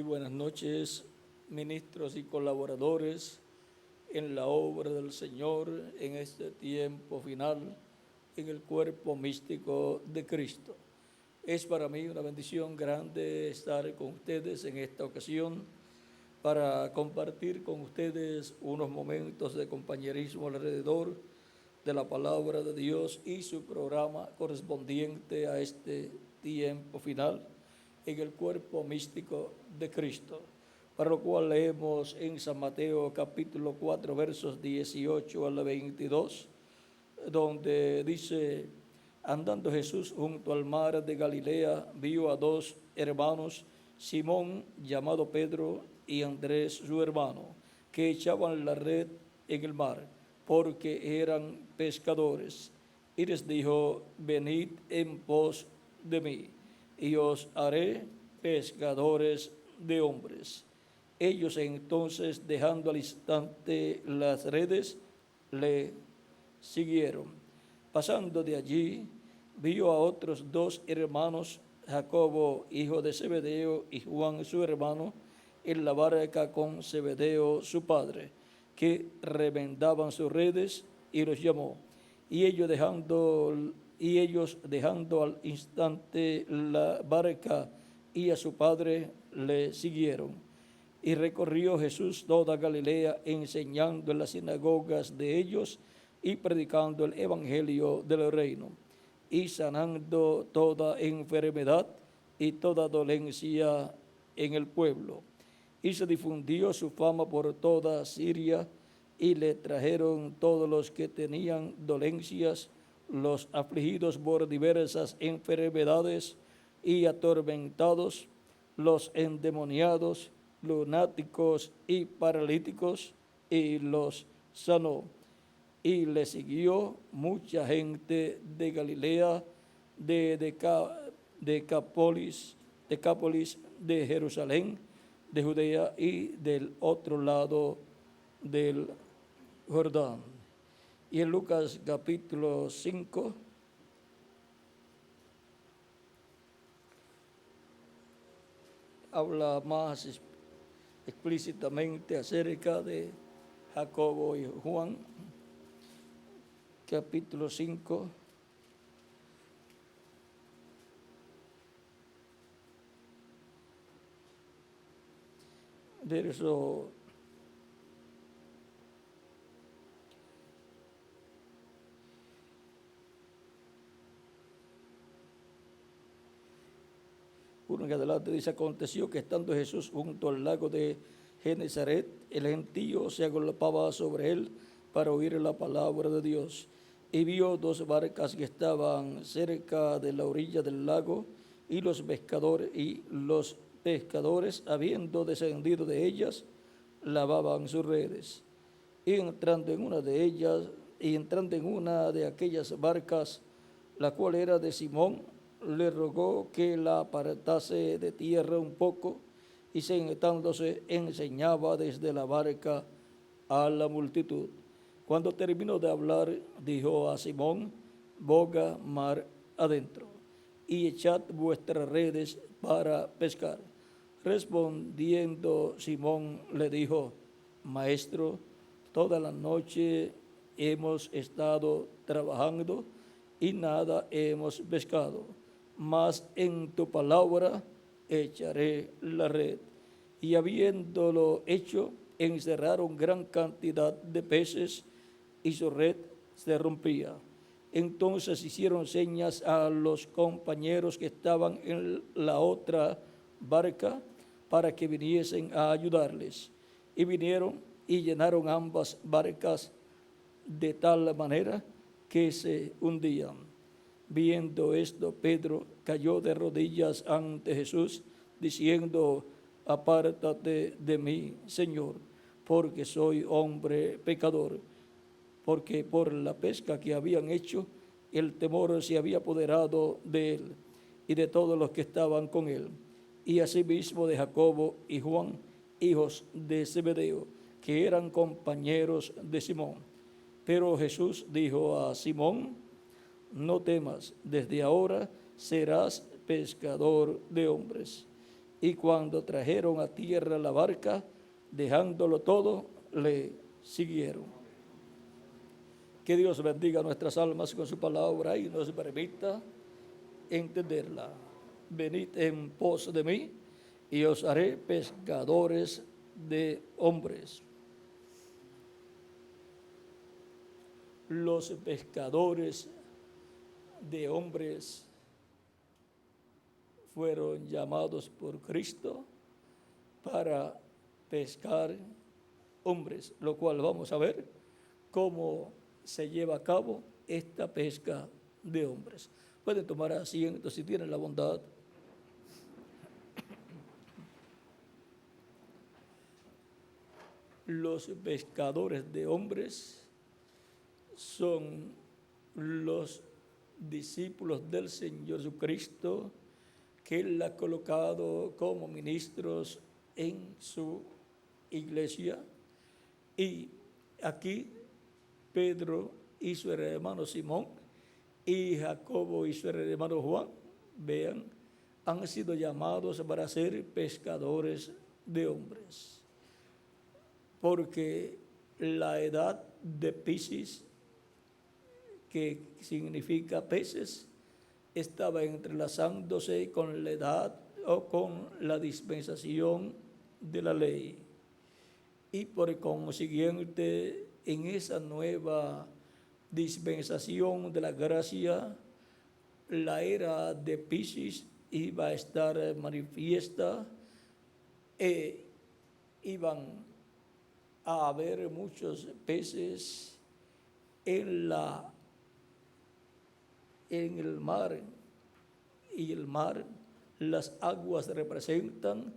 buenas noches, ministros y colaboradores en la obra del Señor en este tiempo final, en el cuerpo místico de Cristo. Es para mí una bendición grande estar con ustedes en esta ocasión para compartir con ustedes unos momentos de compañerismo alrededor de la palabra de Dios y su programa correspondiente a este tiempo final en el cuerpo místico de Cristo, para lo cual leemos en San Mateo capítulo 4 versos 18 al 22, donde dice: andando Jesús junto al mar de Galilea, vio a dos hermanos, Simón llamado Pedro y Andrés su hermano, que echaban la red en el mar, porque eran pescadores. Y les dijo: venid en pos de mí, y os haré pescadores de hombres. Ellos entonces, dejando al instante las redes, le siguieron. Pasando de allí, vio a otros dos hermanos, Jacobo, hijo de Zebedeo, y Juan, su hermano, en la barca con Zebedeo, su padre, que remendaban sus redes, y los llamó. Y ellos dejando al instante la barca y a su padre, le siguieron. Y recorrió Jesús toda Galilea, enseñando en las sinagogas de ellos y predicando el evangelio del reino, y sanando toda enfermedad y toda dolencia en el pueblo. Y se difundió su fama por toda Siria, y le trajeron todos los que tenían dolencias, los afligidos por diversas enfermedades y atormentados, los endemoniados, lunáticos y paralíticos, y los sanó. Y le siguió mucha gente de Galilea, de Decápolis, de Jerusalén, de Judea y del otro lado del Jordán. Y en Lucas capítulo 5, habla más explícitamente acerca de Jacobo y Juan. Capítulo 5, verso 1 en adelante, dice: aconteció que estando Jesús junto al lago de Genezaret, el gentío se agolpaba sobre él para oír la palabra de Dios. Y vio dos barcas que estaban cerca de la orilla del lago, y los pescadores, habiendo descendido de ellas, lavaban sus redes. Y entrando en una de aquellas barcas, la cual era de Simón, le rogó que la apartase de tierra un poco, y sentándose enseñaba desde la barca a la multitud. Cuando terminó de hablar, dijo a Simón: boga mar adentro, y echad vuestras redes para pescar. Respondiendo Simón le dijo: Maestro, toda la noche hemos estado trabajando y nada hemos pescado, mas en tu palabra echaré la red. Y habiéndolo hecho, encerraron gran cantidad de peces, y su red se rompía. Entonces hicieron señas a los compañeros que estaban en la otra barca para que viniesen a ayudarles. Y vinieron y llenaron ambas barcas de tal manera que se hundían. Viendo esto, Pedro cayó de rodillas ante Jesús, diciendo: apártate de mí, Señor, porque soy hombre pecador. Porque por la pesca que habían hecho, el temor se había apoderado de él y de todos los que estaban con él, y asimismo de Jacobo y Juan, hijos de Zebedeo, que eran compañeros de Simón. Pero Jesús dijo a Simón: no temas, desde ahora serás pescador de hombres. Y cuando trajeron a tierra la barca, dejándolo todo, le siguieron. Que Dios bendiga nuestras almas con su palabra y nos permita entenderla. Venid en pos de mí y os haré pescadores de hombres. Los pescadores de hombres fueron llamados por Cristo para pescar hombres, lo cual vamos a ver cómo se lleva a cabo esta pesca de hombres. Pueden tomar asiento si tienen la bondad. Los pescadores de hombres son los discípulos del Señor Jesucristo que Él ha colocado como ministros en su iglesia. Y aquí Pedro y su hermano Simón y Jacobo y su hermano Juan, vean, han sido llamados para ser pescadores de hombres. Porque la edad de Piscis, que significa peces, estaba entrelazándose con la edad o con la dispensación de la ley. Y por consiguiente, en esa nueva dispensación de la gracia, la era de Piscis iba a estar manifiesta e iban a haber muchos peces en el mar, y el mar, las aguas representan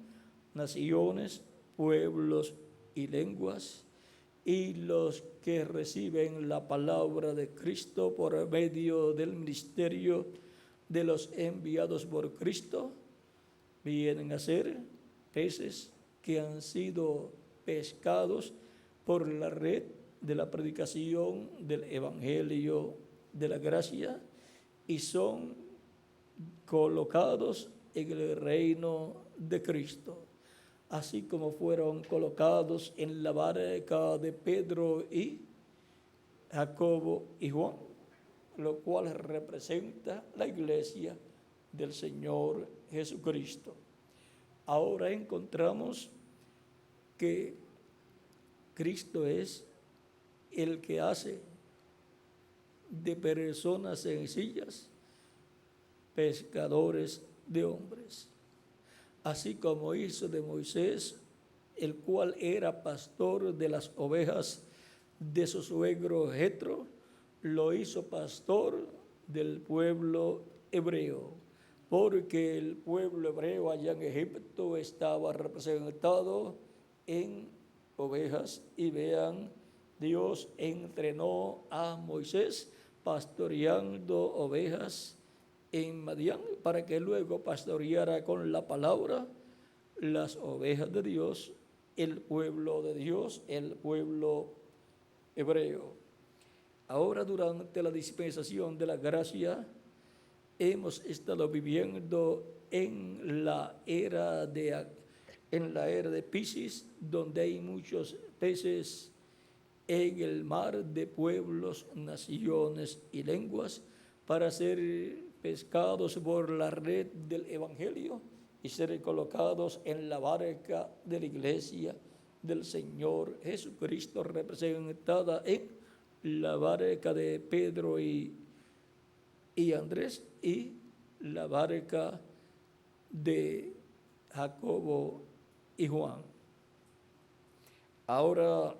naciones, pueblos y lenguas, y los que reciben la palabra de Cristo por medio del ministerio de los enviados por Cristo, vienen a ser peces que han sido pescados por la red de la predicación del Evangelio de la gracia y son colocados en el reino de Cristo, así como fueron colocados en la barca de Pedro y Jacobo y Juan, lo cual representa la iglesia del Señor Jesucristo. Ahora encontramos que Cristo es el que hace de personas sencillas pescadores de hombres, así como hizo de Moisés, el cual era pastor de las ovejas de su suegro Jetro, lo hizo pastor del pueblo hebreo, porque el pueblo hebreo allá en Egipto estaba representado en ovejas. Y vean, Dios entrenó a Moisés pastoreando ovejas en Madián para que luego pastoreara con la palabra las ovejas de Dios, el pueblo de Dios, el pueblo hebreo. Ahora, durante la dispensación de la gracia, hemos estado viviendo en la era de Piscis, donde hay muchos peces en el mar de pueblos, naciones y lenguas, para ser pescados por la red del Evangelio y ser colocados en la barca de la iglesia del Señor Jesucristo, representada en la barca de Pedro y Andrés y la barca de Jacobo y Juan. Ahora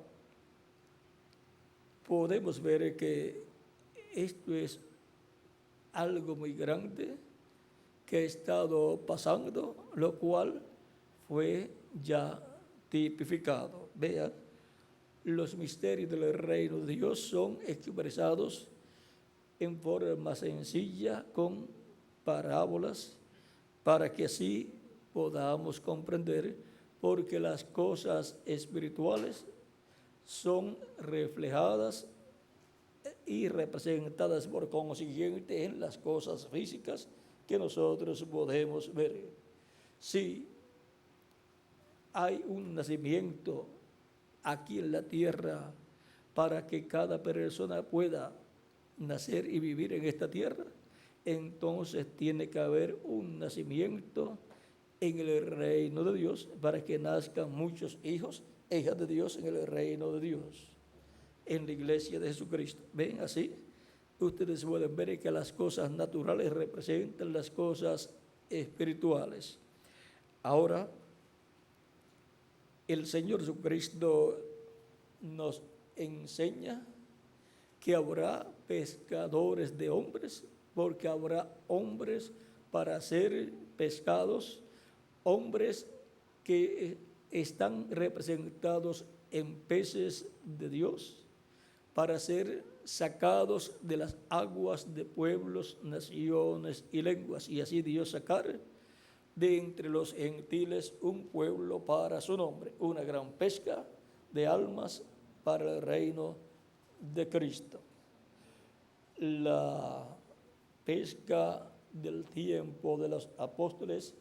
podemos ver que esto es algo muy grande que ha estado pasando, lo cual fue ya tipificado. Vean, los misterios del reino de Dios son expresados en forma sencilla con parábolas, para que así podamos comprender, porque las cosas espirituales son reflejadas y representadas por consiguiente en las cosas físicas que nosotros podemos ver. Si hay un nacimiento aquí en la tierra para que cada persona pueda nacer y vivir en esta tierra, entonces tiene que haber un nacimiento en el reino de Dios para que nazcan muchos hijos e hijas de Dios en el reino de Dios, en la iglesia de Jesucristo. ¿Ven así? Ustedes pueden ver que las cosas naturales representan las cosas espirituales. Ahora, el Señor Jesucristo nos enseña que habrá pescadores de hombres, porque habrá hombres para ser pescados, hombres que están representados en peces de Dios, para ser sacados de las aguas de pueblos, naciones y lenguas, y así Dios sacar de entre los gentiles un pueblo para su nombre, una gran pesca de almas para el reino de Cristo. La pesca del tiempo de los apóstoles,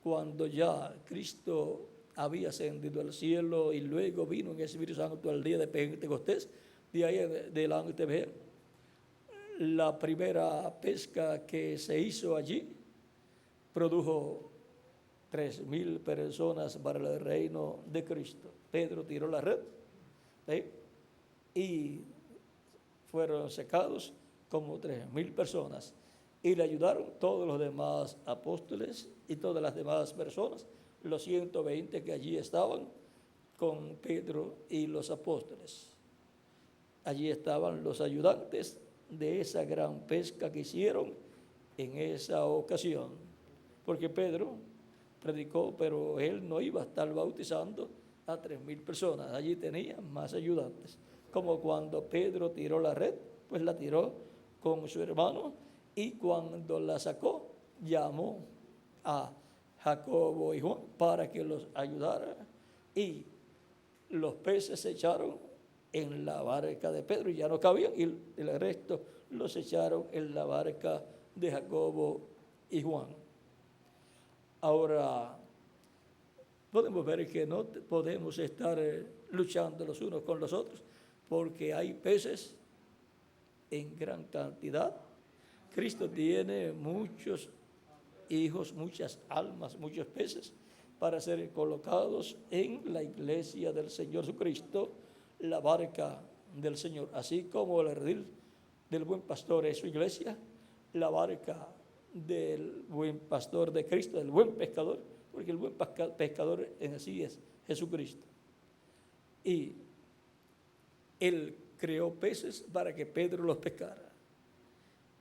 cuando ya Cristo había ascendido al cielo y luego vino en el Espíritu Santo al día de Pentecostés, de ahí adelante ven la primera pesca que se hizo allí produjo 3,000 personas para el reino de Cristo. Pedro tiró la red y fueron secados como 3,000 personas, y le ayudaron todos los demás apóstoles y todas las demás personas, los 120 que allí estaban con Pedro y los apóstoles. Allí estaban los ayudantes de esa gran pesca que hicieron en esa ocasión, porque Pedro predicó, pero él no iba a estar bautizando a 3,000 personas. Allí tenía más ayudantes, como cuando Pedro tiró la red, pues la tiró con su hermano, y cuando la sacó llamó a Jacobo y Juan para que los ayudara, y los peces se echaron en la barca de Pedro y ya no cabían, y el resto los echaron en la barca de Jacobo y Juan. Ahora, podemos ver que no podemos estar luchando los unos con los otros, porque hay peces en gran cantidad. Cristo tiene muchos hijos, muchas almas, muchos peces para ser colocados en la iglesia del Señor Jesucristo, la barca del Señor, así como el redil del buen pastor es su iglesia, la barca del buen pastor de Cristo, del buen pescador, porque el buen pescador en sí es Jesucristo. Y él creó peces para que Pedro los pescara,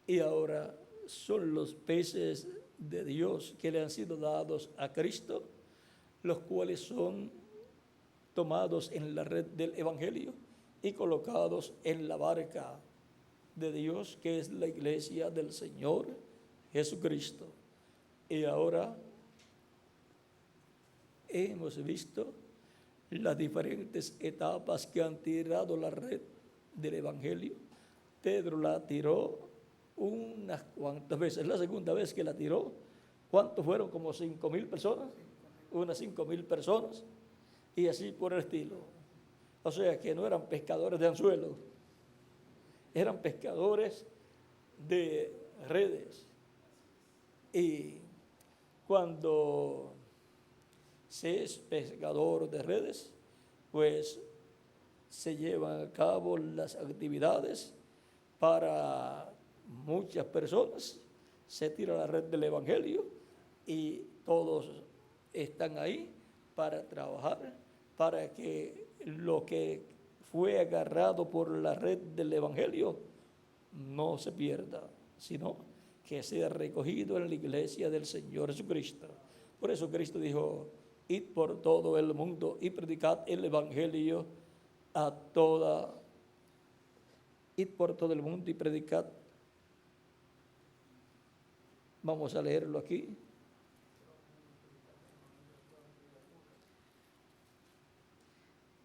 y ahora son los peces de Dios que le han sido dados a Cristo, los cuales son tomados en la red del Evangelio y colocados en la barca de Dios, que es la iglesia del Señor Jesucristo. Y ahora hemos visto las diferentes etapas que han tirado la red del Evangelio. Pedro la tiró unas cuantas veces. La segunda vez que la tiró, ¿cuántos fueron? Como 5,000 personas, unas 5,000 personas, y así por el estilo. O sea que no eran pescadores de anzuelos, eran pescadores de redes. Y cuando se es pescador de redes, pues se llevan a cabo las actividades para muchas personas, se tira la red del Evangelio y todos están ahí para trabajar, para que lo que fue agarrado por la red del Evangelio no se pierda, sino que sea recogido en la iglesia del Señor Jesucristo. Por eso Cristo dijo: id por todo el mundo y predicad el Evangelio a toda. Id por todo el mundo y predicad. Vamos a leerlo aquí.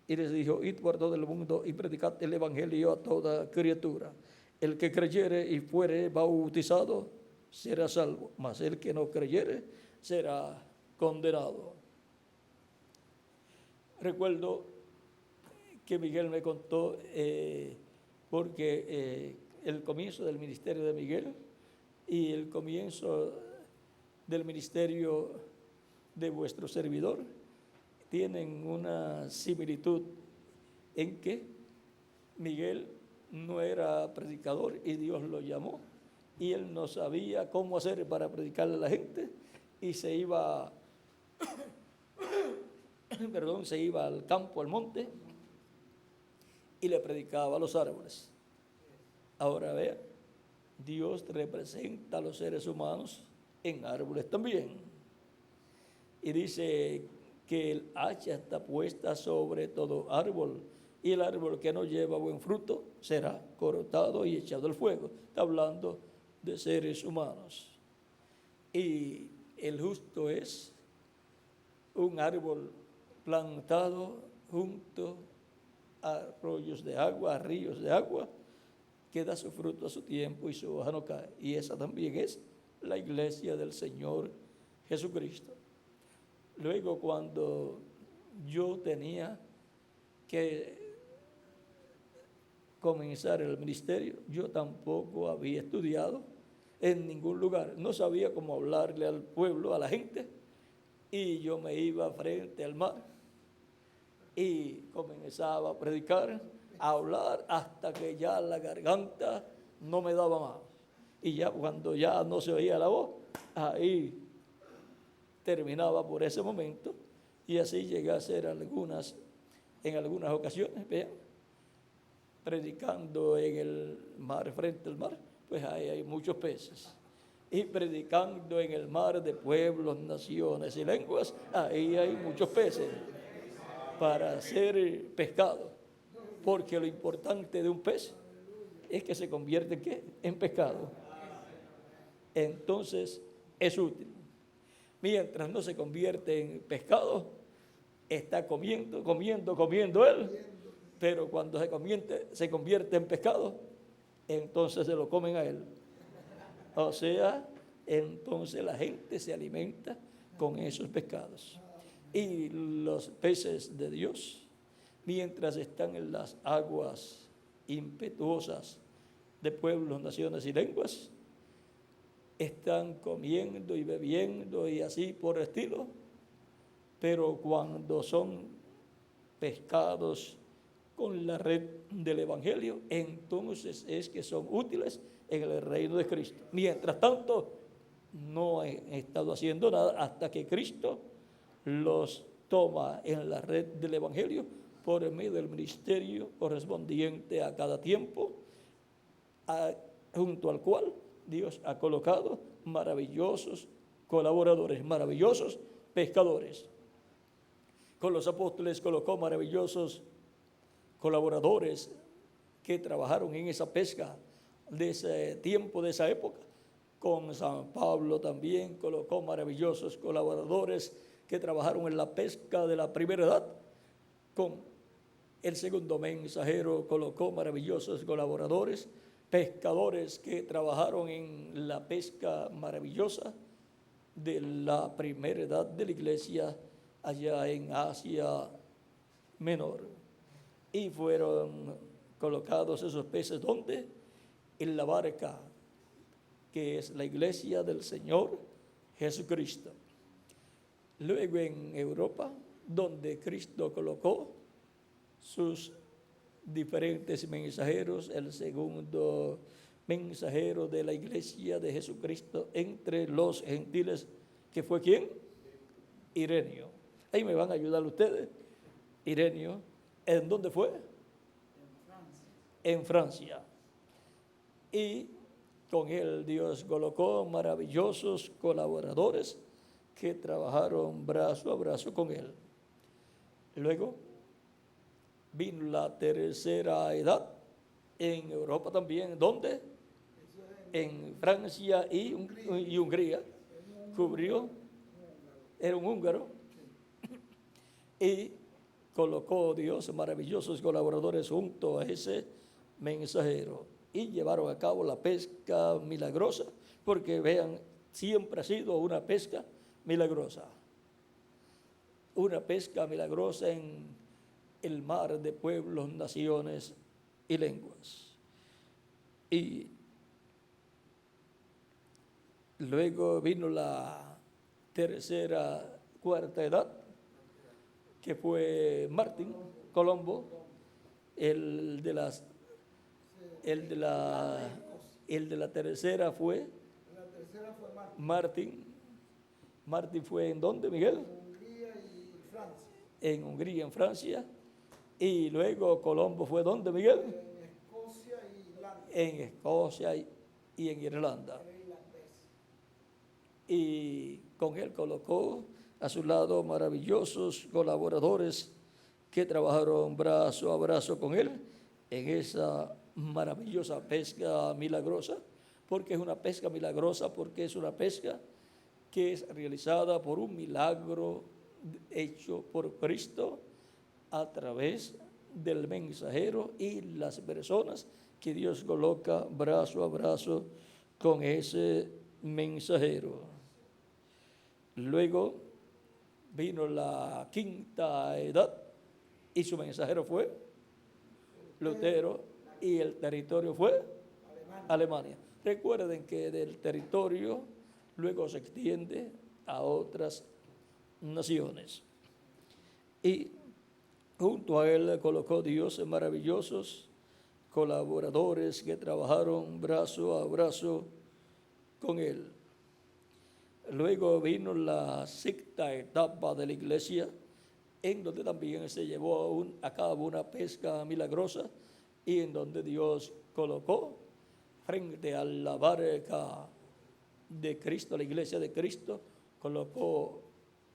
Y les dijo: id por todo el mundo y predicad el Evangelio a toda criatura. El que creyere y fuere bautizado será salvo, mas el que no creyere será condenado. Recuerdo que Miguel me contó, porque el comienzo del ministerio de Miguel y el comienzo del ministerio de vuestro servidor tienen una similitud en que Miguel no era predicador y Dios lo llamó y él no sabía cómo hacer para predicarle a la gente y se iba se iba al campo, al monte y le predicaba a los árboles. Ahora vea, Dios representa a los seres humanos en árboles también. Y dice que el hacha está puesta sobre todo árbol, y el árbol que no lleva buen fruto será cortado y echado al fuego. Está hablando de seres humanos. Y el justo es un árbol plantado junto a arroyos de agua, a ríos de agua, que da su fruto a su tiempo y su hoja no cae. Y esa también es la iglesia del Señor Jesucristo. Luego, cuando yo tenía que comenzar el ministerio, yo tampoco había estudiado en ningún lugar. No sabía cómo hablarle al pueblo, a la gente, y yo me iba frente al mar y comenzaba a predicar, a hablar, hasta que ya la garganta no me daba más. Y ya cuando ya no se oía la voz, ahí terminaba por ese momento, y así llegué a hacer en algunas ocasiones, vean, predicando en el mar, frente al mar, pues ahí hay muchos peces. Y predicando en el mar de pueblos, naciones y lenguas, ahí hay muchos peces para hacer pescado. Porque lo importante de un pez es que se convierte ¿en qué? En pescado. Entonces es útil. Mientras no se convierte en pescado, está comiendo él, pero cuando se convierte en pescado, entonces se lo comen a él. O sea, entonces la gente se alimenta con esos pescados. Y los peces de Dios, mientras están en las aguas impetuosas de pueblos, naciones y lenguas, están comiendo y bebiendo y así por el estilo, pero cuando son pescados con la red del Evangelio, entonces es que son útiles en el reino de Cristo. Mientras tanto, no he estado haciendo nada hasta que Cristo los toma en la red del Evangelio por medio del ministerio correspondiente a cada tiempo, junto al cual Dios ha colocado maravillosos colaboradores, maravillosos pescadores. Con los apóstoles colocó maravillosos colaboradores que trabajaron en esa pesca de ese tiempo, de esa época. Con San Pablo también colocó maravillosos colaboradores que trabajaron en la pesca de la primera edad. Con el segundo mensajero colocó maravillosos colaboradores, pescadores que trabajaron en la pesca maravillosa de la primera edad de la iglesia allá en Asia Menor. Y fueron colocados esos peces, ¿dónde? En la barca, que es la iglesia del Señor Jesucristo. Luego en Europa, donde Cristo colocó sus diferentes mensajeros, el segundo mensajero de la iglesia de Jesucristo entre los gentiles, que fue ¿quién? Ireneo. Ahí me van a ayudar ustedes. Ireneo, ¿en dónde fue? En Francia. Y con él Dios colocó maravillosos colaboradores que trabajaron brazo a brazo con él. Luego vino la tercera edad en Europa también. ¿Dónde? En Francia y Hungría. Cubrió, era un húngaro, y colocó Dios maravillosos colaboradores junto a ese mensajero y llevaron a cabo la pesca milagrosa, porque vean, siempre ha sido una pesca milagrosa. una pesca milagrosa en el mar de pueblos, naciones y lenguas. Y luego vino la tercera, cuarta edad, que fue Martín Colombo, el de la tercera fue Martín. Martín fue ¿en dónde, Miguel? Hungría y Francia. En Hungría, en Francia. Y luego Colombo fue ¿dónde, Miguel? En Escocia y Irlanda. En Escocia y en Irlanda. Y con él colocó a su lado maravillosos colaboradores que trabajaron brazo a brazo con él en esa maravillosa pesca milagrosa, porque es una pesca milagrosa, porque es una pesca que es realizada por un milagro hecho por Cristo a través del mensajero y las personas que Dios coloca brazo a brazo con ese mensajero. Luego vino la quinta edad y su mensajero fue Lutero y el territorio fue Alemania. Recuerden que del territorio luego se extiende a otras naciones. Y junto a él colocó Dios maravillosos colaboradores que trabajaron brazo a brazo con él. Luego vino la sexta etapa de la iglesia, en donde también se llevó a cabo una pesca milagrosa y en donde Dios colocó frente a la barca de Cristo, la iglesia de Cristo, colocó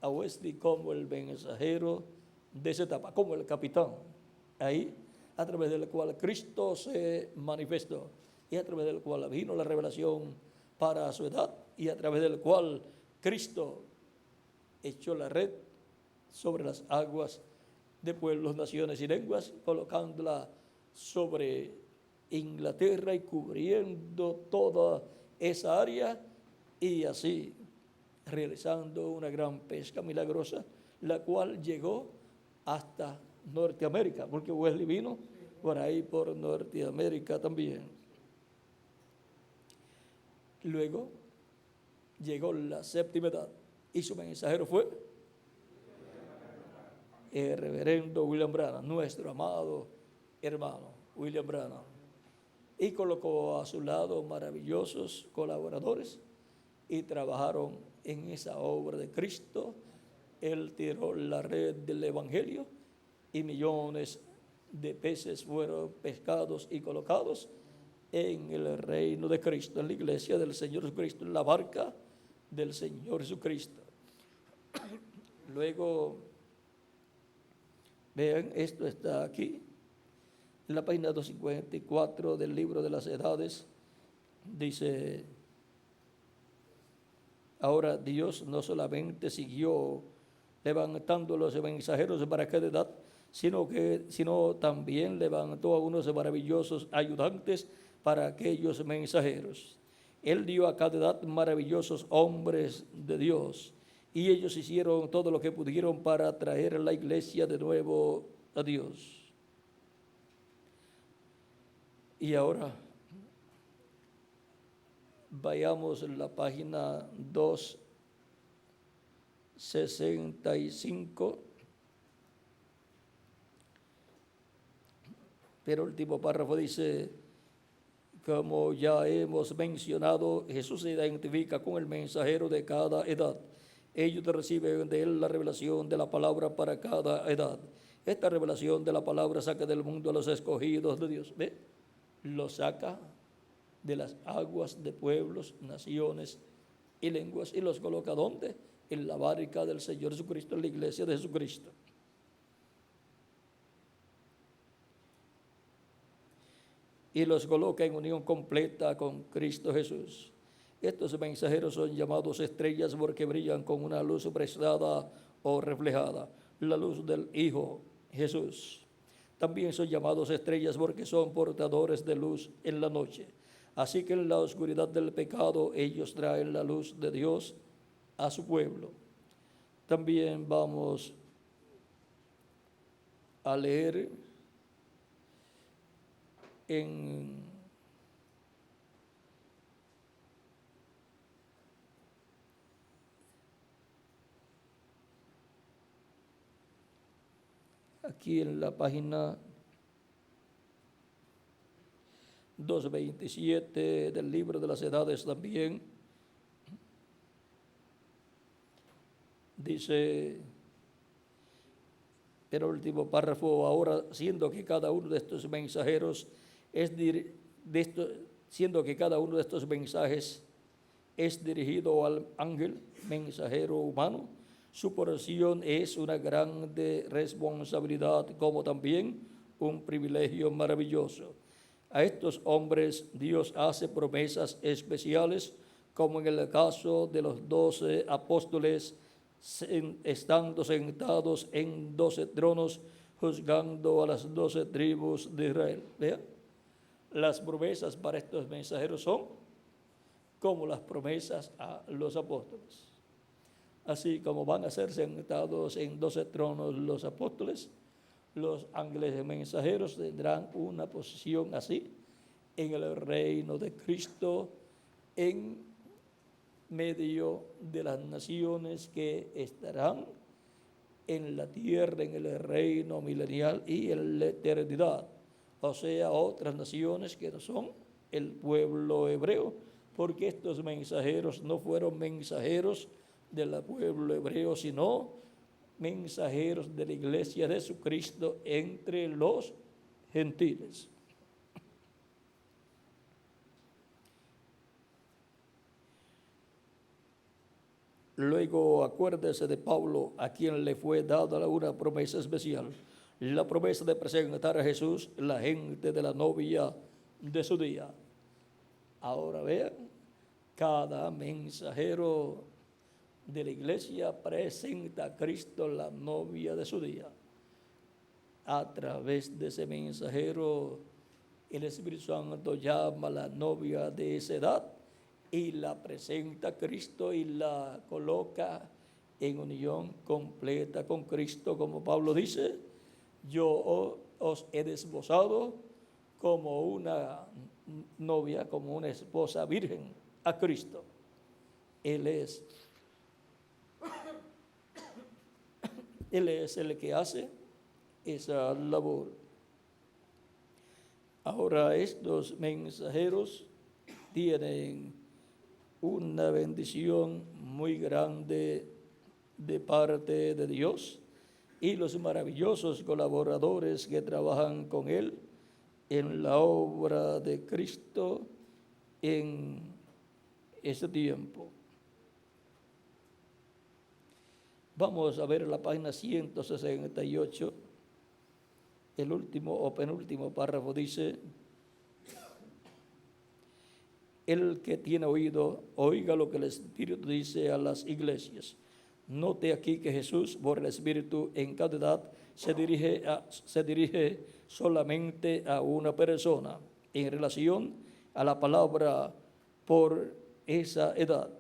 a Wesley como el mensajero de esa etapa, como el capitán, ahí, a través del cual Cristo se manifestó y a través del cual vino la revelación para su edad y a través del cual Cristo echó la red sobre las aguas de pueblos, naciones y lenguas, colocándola sobre Inglaterra y cubriendo toda esa área y así realizando una gran pesca milagrosa, la cual llegó hasta Norteamérica, porque Wesley vino por ahí por Norteamérica también. Luego llegó la séptima edad y su mensajero fue el reverendo William Branham, nuestro amado hermano William Branham, y colocó a su lado maravillosos colaboradores y trabajaron en esa obra de Cristo. Él tiró la red del evangelio y millones de peces fueron pescados y colocados en el reino de Cristo, en la iglesia del Señor Jesucristo, en la barca del Señor Jesucristo. Luego, vean, esto está aquí, en la página 254 del libro de las edades, dice: ahora Dios no solamente siguió levantando los mensajeros para cada edad, sino también levantó a unos maravillosos ayudantes para aquellos mensajeros. Él dio a cada edad maravillosos hombres de Dios y ellos hicieron todo lo que pudieron para traer a la iglesia de nuevo a Dios. Y ahora vayamos a la página 265, pero el último párrafo dice: como ya hemos mencionado, Jesús se identifica con el mensajero de cada edad. Ellos reciben de él la revelación de la palabra para cada edad. Esta revelación de la palabra saca del mundo a los escogidos de Dios. ¿Ve? Los saca de las aguas de pueblos, naciones y lenguas y los coloca ¿dónde? En la barca del Señor Jesucristo, en la iglesia de Jesucristo. Y los coloca en unión completa con Cristo Jesús. Estos mensajeros son llamados estrellas porque brillan con una luz prestada o reflejada, la luz del Hijo Jesús. También son llamados estrellas porque son portadores de luz en la noche. Así que en la oscuridad del pecado ellos traen la luz de Dios a su pueblo. También vamos a leer en aquí en la página 227 del libro de las edades también, dice el último párrafo: ahora, siendo que cada uno de estos mensajeros siendo que cada uno de estos mensajes es dirigido al ángel mensajero humano, su porción es una grande responsabilidad como también un privilegio maravilloso. A estos hombres Dios hace promesas especiales, como en el caso de los 12 apóstoles, estando sentados en 12 tronos, juzgando a las 12 tribus de Israel. Vean, las promesas para estos mensajeros son como las promesas a los apóstoles. Así como van a ser sentados en 12 tronos los apóstoles, los ángeles mensajeros tendrán una posición así en el reino de Cristo, en medio de las naciones que estarán en la tierra, en el reino milenial y en la eternidad. O sea, otras naciones que no son el pueblo hebreo, porque estos mensajeros no fueron mensajeros del pueblo hebreo, sino mensajeros de la iglesia de Jesucristo entre los gentiles. Luego acuérdese de Pablo, a quien le fue dada una promesa especial, la promesa de presentar a Jesús, la gente de la novia de su día. Ahora vean, cada mensajero de la iglesia presenta a Cristo, la novia de su día. A través de ese mensajero, el Espíritu Santo llama a la novia de esa edad y la presenta a Cristo y la coloca en unión completa con Cristo, como Pablo dice: yo os he desposado como una novia, como una esposa virgen a Cristo. Él es el que hace esa labor. Ahora estos mensajeros tienen una bendición muy grande de parte de Dios y los maravillosos colaboradores que trabajan con Él en la obra de Cristo en ese tiempo. Vamos a ver la página 168, el último o penúltimo párrafo dice: el que tiene oído, oiga lo que el Espíritu dice a las iglesias. Note aquí que Jesús, por el Espíritu, en cada edad se dirige solamente a una persona en relación a la palabra por esa edad.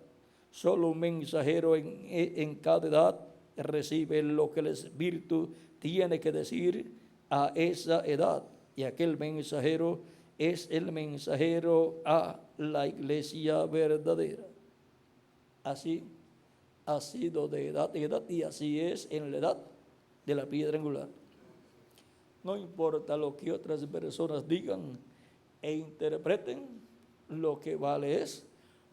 Solo un mensajero en cada edad recibe lo que el Espíritu tiene que decir a esa edad, y aquel mensajero es el mensajero a la iglesia verdadera. Así ha sido de edad en edad y así es en la edad de la piedra angular. No importa lo que otras personas digan e interpreten, lo que vale es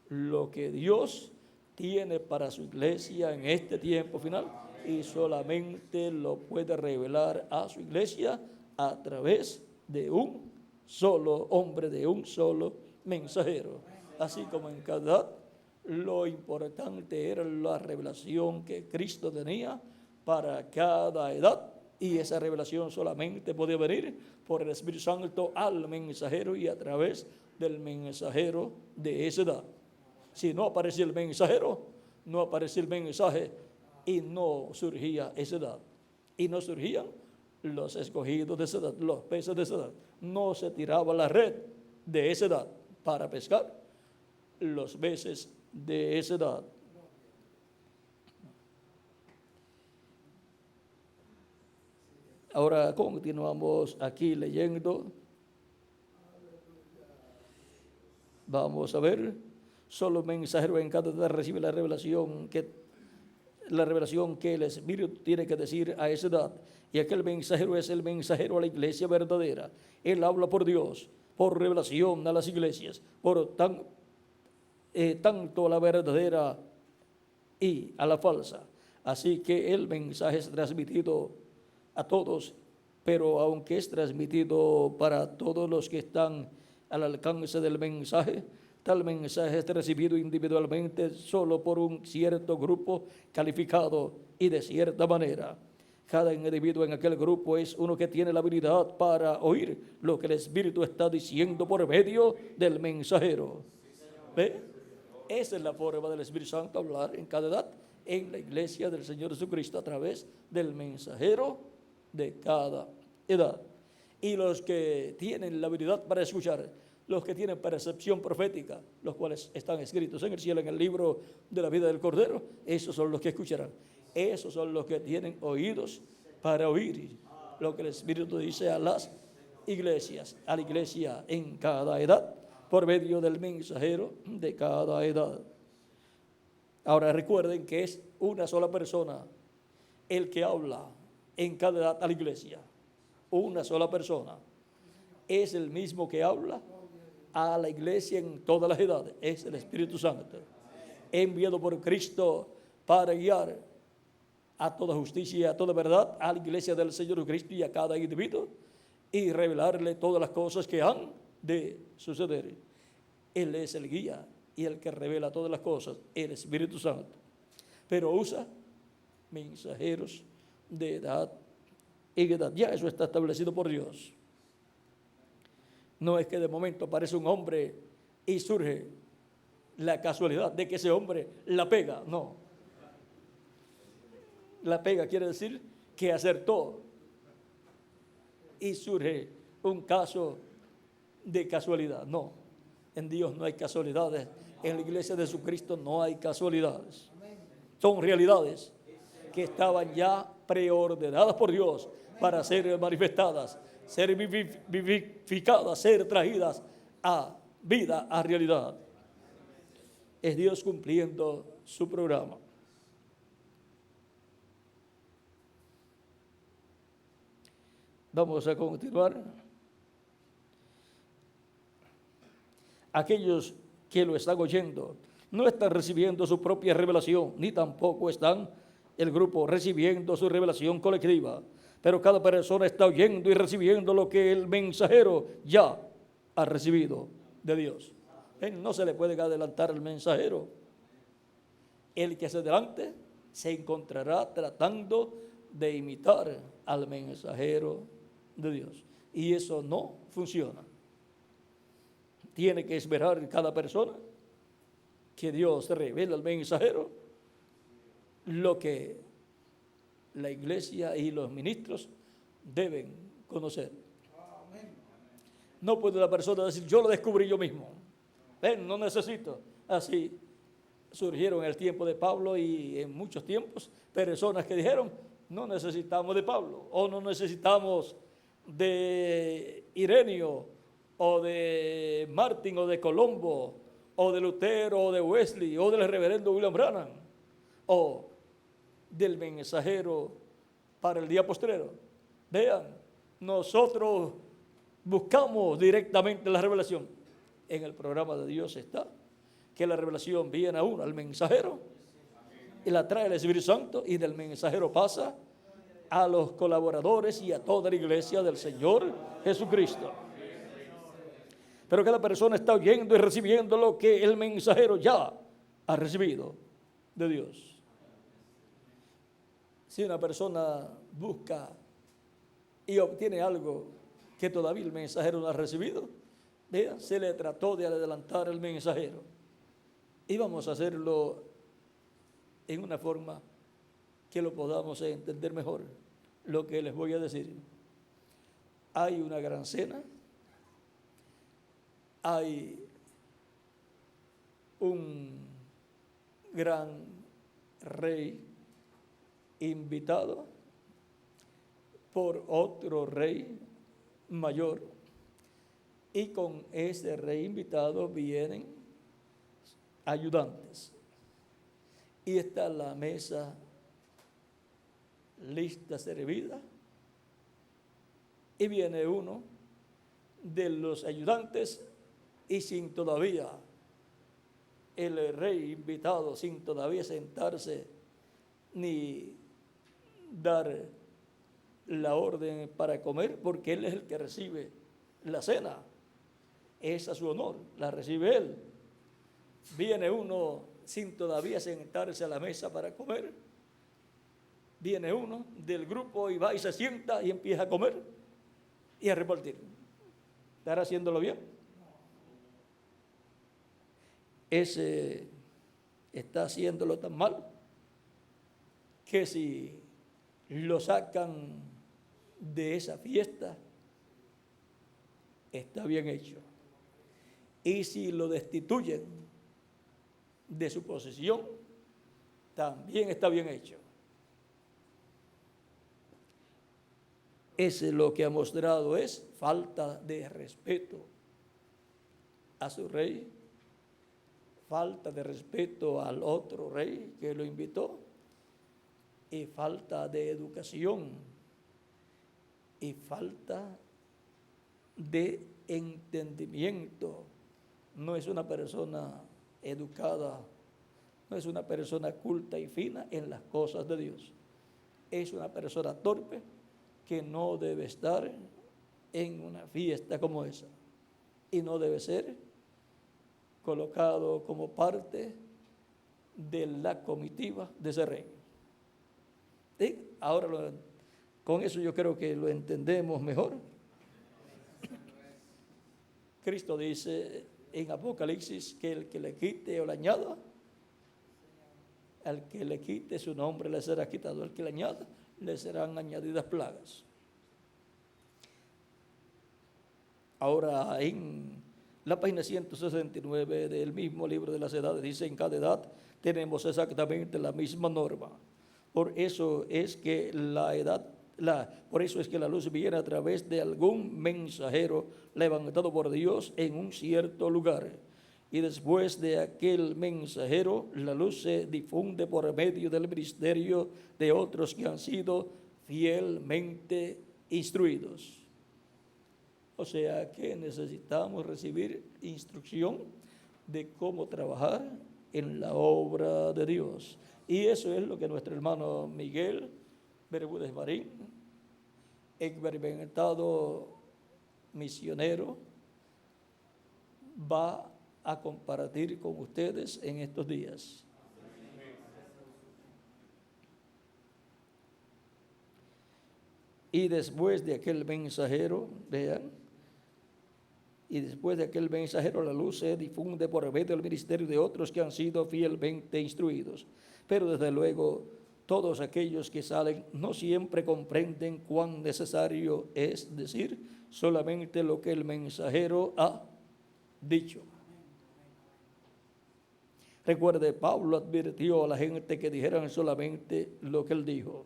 lo que Dios tiene para su iglesia en este tiempo final, y solamente lo puede revelar a su iglesia a través de un solo hombre, de un solo mensajero. Así como en cada edad, lo importante era la revelación que Cristo tenía para cada edad, y esa revelación solamente podía venir por el Espíritu Santo al mensajero y a través del mensajero de esa edad. Si no aparecía el mensajero, no aparecía el mensaje y no surgía esa edad. Y no surgían los escogidos de esa edad, los peces de esa edad. No se tiraba la red de esa edad para pescar los peces de esa edad. Ahora continuamos aquí leyendo. Vamos a ver. Solo el mensajero en cada edad recibe la revelación que el Espíritu tiene que decir a esa edad. Y aquel mensajero es el mensajero a la iglesia verdadera. Él habla por Dios, por revelación a las iglesias, tanto a la verdadera y a la falsa. Así que el mensaje es transmitido a todos, pero aunque es transmitido para todos los que están al alcance del mensaje, tal mensaje es recibido individualmente solo por un cierto grupo calificado y de cierta manera. Cada individuo en aquel grupo es uno que tiene la habilidad para oír lo que el Espíritu está diciendo por medio del mensajero. ¿Ve? Esa es la forma del Espíritu Santo hablar en cada edad en la iglesia del Señor Jesucristo a través del mensajero de cada edad. Y los que tienen la habilidad para escuchar, los que tienen percepción profética, los cuales están escritos en el cielo en el libro de la vida del Cordero, esos son los que escucharán. Esos son los que tienen oídos para oír lo que el Espíritu dice a las iglesias, a la iglesia en cada edad, por medio del mensajero de cada edad. Ahora recuerden que es una sola persona el que habla en cada edad a la iglesia. Una sola persona. Es el mismo que habla a la iglesia en todas las edades. Es el Espíritu Santo, enviado por Cristo para guiar a toda justicia y a toda verdad a la iglesia del Señor Cristo y a cada individuo y revelarle todas las cosas que han de suceder. Él es el guía y el que revela todas las cosas, el Espíritu Santo. Pero usa mensajeros de edad en edad. Ya eso está establecido por Dios. No es que de momento aparece un hombre y surge la casualidad de que ese hombre la pega. No. La pega quiere decir que acertó y surge un caso de casualidad. No, en Dios no hay casualidades. En la iglesia de Jesucristo no hay casualidades. Son realidades que estaban ya preordenadas por Dios para ser manifestadas, ser vivificadas, ser traídas a vida, a realidad. Es Dios cumpliendo su programa. Vamos a continuar. Aquellos que lo están oyendo no están recibiendo su propia revelación, ni tampoco están el grupo recibiendo su revelación colectiva. Pero cada persona está oyendo y recibiendo lo que el mensajero ya ha recibido de Dios. No se le puede adelantar al mensajero. El que se adelante se encontrará tratando de imitar al mensajero de Dios. Y eso no funciona. Tiene que esperar cada persona que Dios revele al mensajero lo que la iglesia y los ministros deben conocer. No puede la persona decir, yo lo descubrí yo mismo. No necesito. Así surgieron en el tiempo de Pablo y en muchos tiempos personas que dijeron, no necesitamos de Pablo, o no necesitamos de Ireneo, o de Martín, o de Colombo, o de Lutero, o de Wesley, o del reverendo William Branham, o del mensajero para el día postrero. Vean, nosotros buscamos directamente la revelación. En el programa de Dios está que la revelación viene a uno, al mensajero, y la trae el Espíritu Santo, y del mensajero pasa a los colaboradores y a toda la iglesia del Señor Jesucristo. Pero cada persona está oyendo y recibiendo lo que el mensajero ya ha recibido de Dios. Si una persona busca y obtiene algo que todavía el mensajero no ha recibido, vean, se le trató de adelantar al mensajero. Y vamos a hacerlo en una forma que lo podamos entender mejor. Lo que les voy a decir. Hay una gran cena, hay un gran rey invitado por otro rey mayor. Y con ese rey invitado vienen ayudantes. Y está la mesa lista, servida. Y viene uno de los ayudantes y sin todavía el rey invitado, sin todavía sentarse ni dar la orden para comer, porque él es el que recibe la cena. Es a su honor, la recibe él. Viene uno sin todavía sentarse a la mesa para comer. Viene uno del grupo y va y se sienta y empieza a comer y a repartir. ¿Estará haciéndolo bien? Ese está haciéndolo tan mal que si lo sacan de esa fiesta, está bien hecho. Y si lo destituyen de su posición, también está bien hecho. Ese lo que ha mostrado es falta de respeto a su rey, falta de respeto al otro rey que lo invitó, y falta de educación y falta de entendimiento. No es una persona educada, no es una persona culta y fina en las cosas de Dios. Es una persona torpe que no debe estar en una fiesta como esa y no debe ser colocado como parte de la comitiva de ese rey. ¿Sí? Ahora con eso yo creo que lo entendemos mejor. Cristo dice en Apocalipsis que el que le quite o le añada, al que le quite su nombre le será quitado, al que le añada le serán añadidas plagas. Ahora en la página 169 del mismo libro de las edades dice: en cada edad tenemos exactamente la misma norma. Por eso es que por eso es que la luz viene a través de algún mensajero levantado por Dios en un cierto lugar. Y después de aquel mensajero, la luz se difunde por medio del ministerio de otros que han sido fielmente instruidos. O sea que necesitamos recibir instrucción de cómo trabajar en la obra de Dios. Y eso es lo que nuestro hermano Miguel Bermúdez Marín, experimentado misionero, va a compartir con ustedes en estos días. Y después de aquel mensajero, vean, y después de aquel mensajero la luz se difunde por medio del ministerio de otros que han sido fielmente instruidos. Pero desde luego todos aquellos que salen no siempre comprenden cuán necesario es decir solamente lo que el mensajero ha dicho. Recuerde, Pablo advirtió a la gente que dijeran solamente lo que él dijo.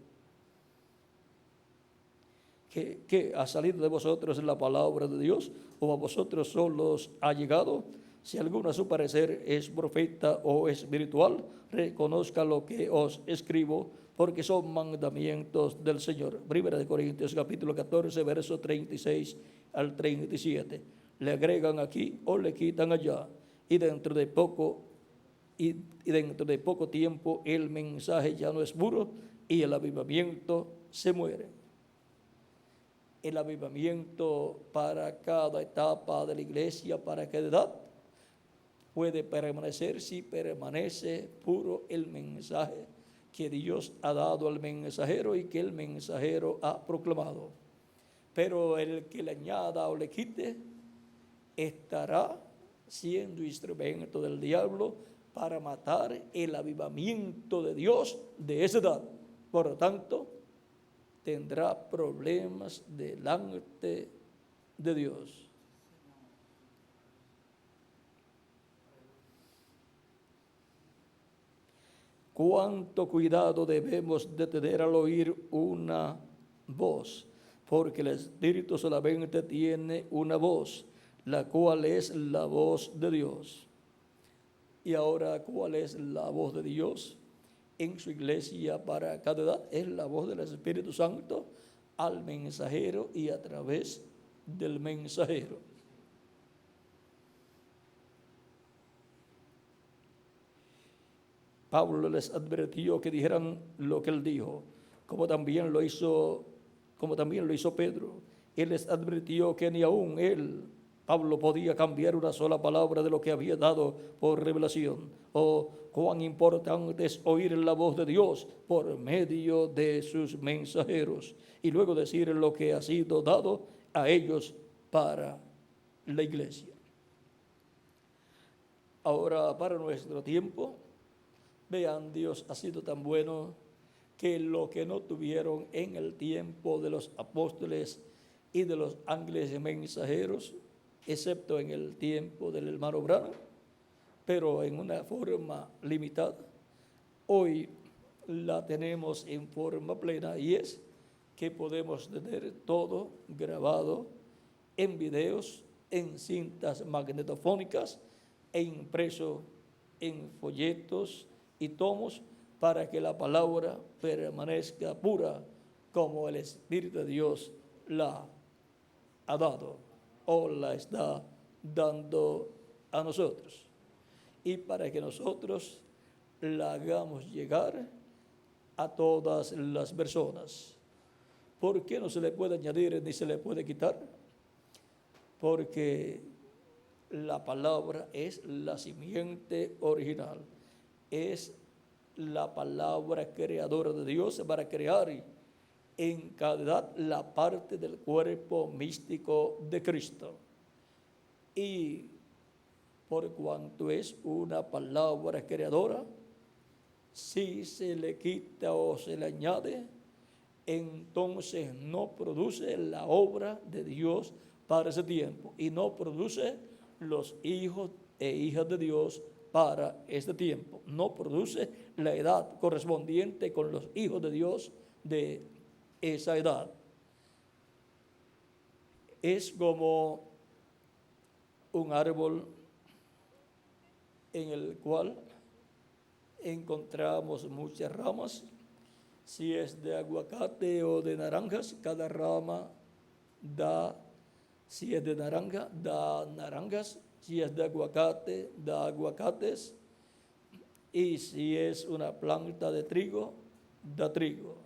Que ha salido de vosotros la palabra de Dios, o a vosotros solos ha llegado. Si alguno a su parecer es profeta o espiritual, reconozca lo que os escribo, porque son mandamientos del Señor. 1 Corintios capítulo 14, versos 36 al 37. Le agregan aquí o le quitan allá, y dentro de poco tiempo el mensaje ya no es puro y el avivamiento se muere. El avivamiento para cada etapa de la iglesia, para cada edad, puede permanecer si permanece puro el mensaje que Dios ha dado al mensajero y que el mensajero ha proclamado. Pero el que le añada o le quite estará siendo instrumento del diablo para matar el avivamiento de Dios de esa edad. Por lo tanto, tendrá problemas delante de Dios. Cuánto cuidado debemos de tener al oír una voz porque el Espíritu solamente tiene una voz, la cual es la voz de Dios. Y ahora, ¿cuál es la voz de Dios en su iglesia para cada edad? Es la voz del Espíritu Santo al mensajero y a través del mensajero. Pablo les advirtió que dijeran lo que él dijo, como también lo hizo Pedro. Él les advirtió que ni aún él, Pablo, podía cambiar una sola palabra de lo que había dado por revelación. Oh, cuán importante es oír la voz de Dios por medio de sus mensajeros y luego decir lo que ha sido dado a ellos para la iglesia. Ahora, para nuestro tiempo, vean, Dios ha sido tan bueno que lo que no tuvieron en el tiempo de los apóstoles y de los ángeles mensajeros, excepto en el tiempo del hermano Branham, pero en una forma limitada, hoy la tenemos en forma plena, y es que podemos tener todo grabado en videos, en cintas magnetofónicas e impreso en folletos y tomos, para que la palabra permanezca pura como el Espíritu de Dios la ha dado o la está dando a nosotros, y para que nosotros la hagamos llegar a todas las personas. ¿Por qué no se le puede añadir ni se le puede quitar? Porque la palabra es la simiente original, es la palabra creadora de Dios para crear en cada edad la parte del cuerpo místico de Cristo. Y por cuanto es una palabra creadora, si se le quita o se le añade, entonces no produce la obra de Dios para ese tiempo y no produce los hijos e hijas de Dios para este tiempo. No produce la edad correspondiente con los hijos de Dios de esa edad. Es como un árbol en el cual encontramos muchas ramas. Si es de aguacate o de naranjas, cada rama da, si es de naranja, da naranjas. Si es de aguacate, da aguacates. Y si es una planta de trigo, da trigo.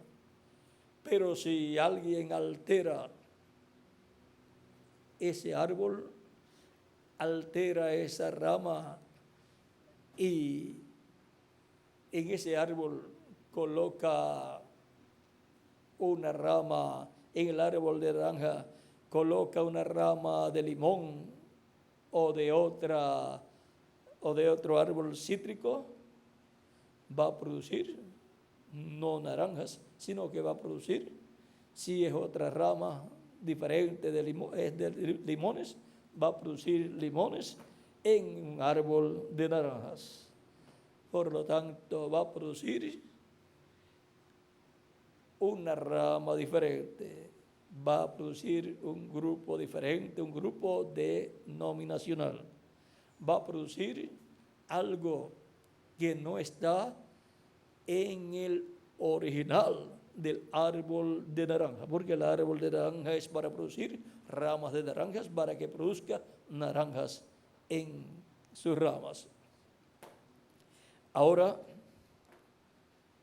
Pero si alguien altera ese árbol, altera esa rama y en ese árbol coloca una rama, en el árbol de naranja coloca una rama de limón o de otro árbol cítrico, va a producir no naranjas, sino que va a producir, si es otra rama diferente de limones, va a producir limones en un árbol de naranjas. Por lo tanto, va a producir una rama diferente, va a producir un grupo diferente, un grupo denominacional, va a producir algo que no está en el original del árbol de naranja, porque el árbol de naranja es para producir ramas de naranjas, para que produzca naranjas en sus ramas. Ahora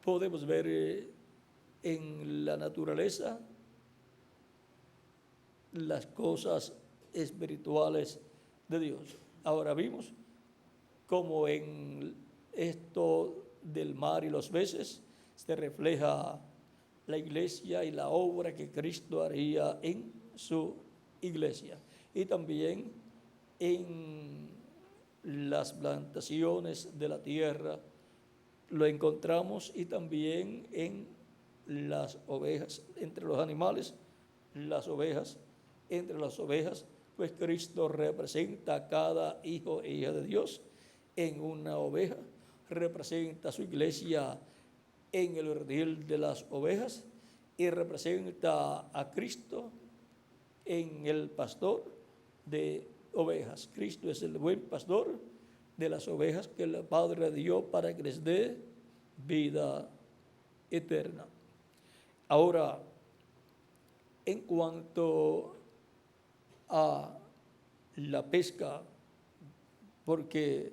podemos ver en la naturaleza las cosas espirituales de Dios. Ahora vimos cómo en esto del mar y los peces se refleja la iglesia y la obra que Cristo haría en su iglesia. Y también en las plantaciones de la tierra lo encontramos, y también en las ovejas, entre los animales, las ovejas, entre las ovejas, pues Cristo representa a cada hijo e hija de Dios en una oveja, representa a su iglesia en el redil de las ovejas, y representa a Cristo en el pastor de ovejas. Cristo es el buen pastor de las ovejas que el Padre dio para que les dé vida eterna. Ahora, en cuanto a la pesca, porque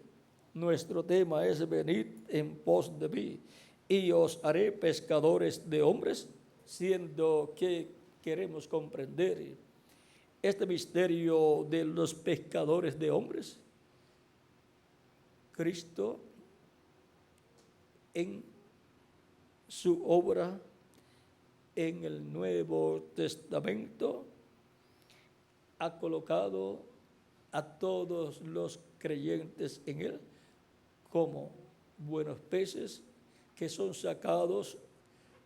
nuestro tema es venid en pos de mí y os haré pescadores de hombres, siendo que queremos comprender este misterio de los pescadores de hombres. Cristo en su obra en el Nuevo Testamento ha colocado a todos los creyentes en él como buenos peces que son sacados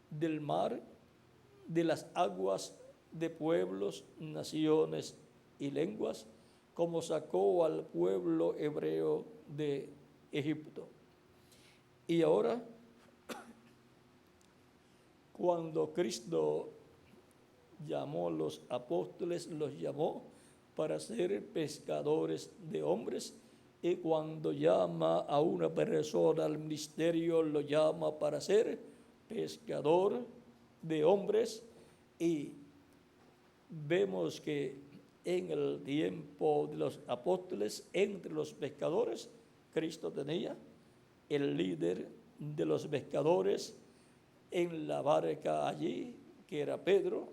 del mar, de las aguas de pueblos, naciones y lenguas, como sacó al pueblo hebreo de Egipto. Y ahora, cuando Cristo llamó a los apóstoles, los llamó para ser pescadores de hombres, y cuando llama a una persona al ministerio, lo llama para ser pescador de hombres. Y vemos que en el tiempo de los apóstoles, entre los pescadores, Cristo tenía el líder de los pescadores en la barca allí, que era Pedro,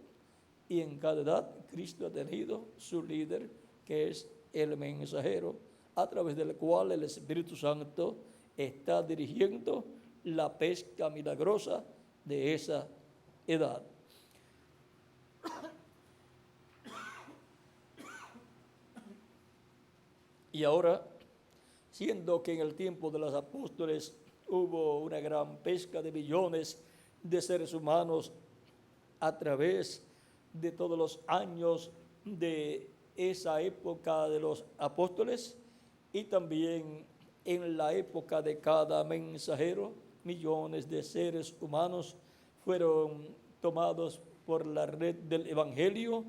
y en cada edad Cristo ha tenido su líder, que es el mensajero, a través del cual el Espíritu Santo está dirigiendo la pesca milagrosa de esa edad. Y ahora, siendo que en el tiempo de los apóstoles hubo una gran pesca de millones de seres humanos a través de todos los años de esa época de los apóstoles, y también en la época de cada mensajero, millones de seres humanos fueron tomados por la red del Evangelio,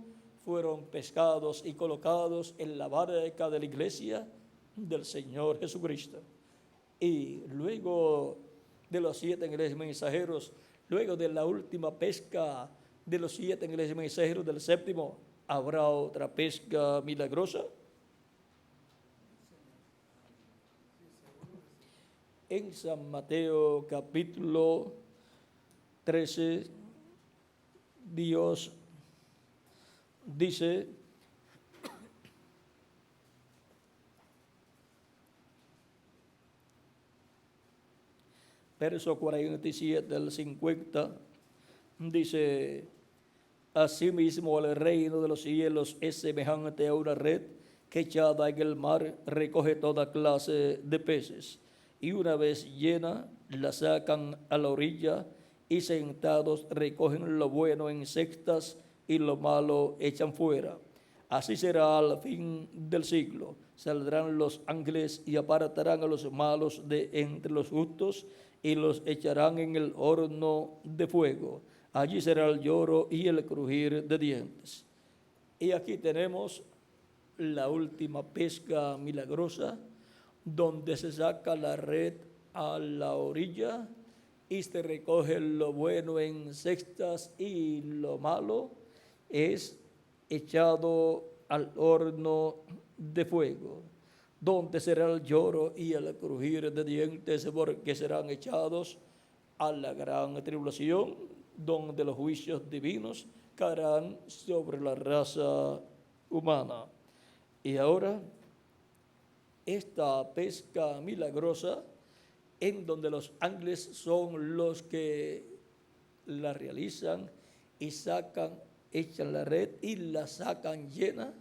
fueron pescados y colocados en la barca de la iglesia del Señor Jesucristo. Y luego de los 7 ángeles mensajeros, luego de la última pesca de los 7 ángeles mensajeros del séptimo, ¿habrá otra pesca milagrosa? En San Mateo capítulo 13, Dios dice: verso 47 al 50, dice: asimismo el reino de los cielos es semejante a una red que echada en el mar recoge toda clase de peces, y una vez llena la sacan a la orilla, y sentados recogen lo bueno en cestas y lo malo echan fuera. Así será al fin del siglo. Saldrán los ángeles y apartarán a los malos de entre los justos y los echarán en el horno de fuego. Allí será el lloro y el crujir de dientes. Y aquí tenemos la última pesca milagrosa, donde se saca la red a la orilla y se recoge lo bueno en cestas y lo malo es echado al horno de fuego, donde será el lloro y el crujir de dientes, porque serán echados a la gran tribulación, donde los juicios divinos caerán sobre la raza humana. Y ahora, esta pesca milagrosa, en donde los ángeles son los que la realizan y sacan, echan la red y la sacan llena,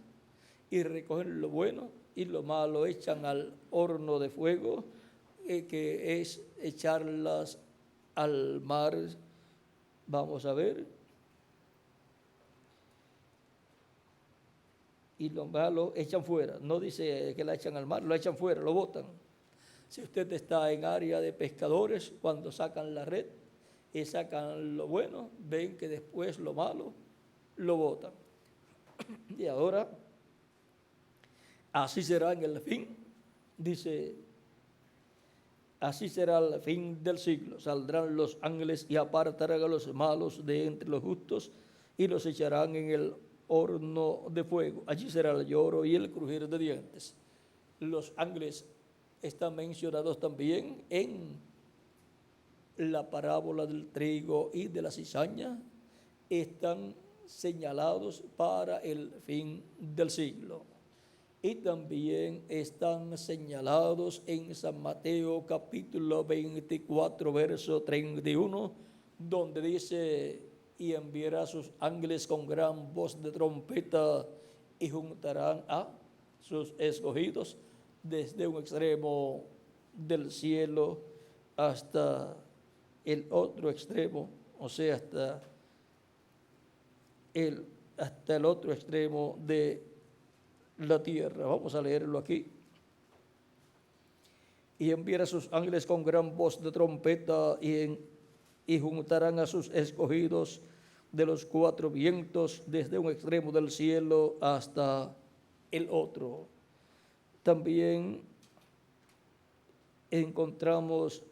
y recogen lo bueno y lo malo echan al horno de fuego, que es echarlas al mar. Vamos a ver. Y lo malo echan fuera. No dice que la echan al mar, lo echan fuera, lo botan. Si usted está en área de pescadores, cuando sacan la red y sacan lo bueno, ven que después lo malo lo botan. Y ahora, así será en el fin, dice, así será el fin del siglo. Saldrán los ángeles y apartarán a los malos de entre los justos y los echarán en el horno de fuego. Allí será el lloro y el crujir de dientes. Los ángeles están mencionados también en la parábola del trigo y de la cizaña. Están señalados para el fin del siglo. Y también están señalados en San Mateo capítulo 24, verso 31, donde dice: y enviará a sus ángeles con gran voz de trompeta y juntarán a sus escogidos desde un extremo del cielo hasta el otro extremo, o sea, hasta el otro extremo de la tierra. Vamos a leerlo aquí. Y enviará a sus ángeles con gran voz de trompeta y juntarán a sus escogidos de los cuatro vientos desde un extremo del cielo hasta el otro. También encontramos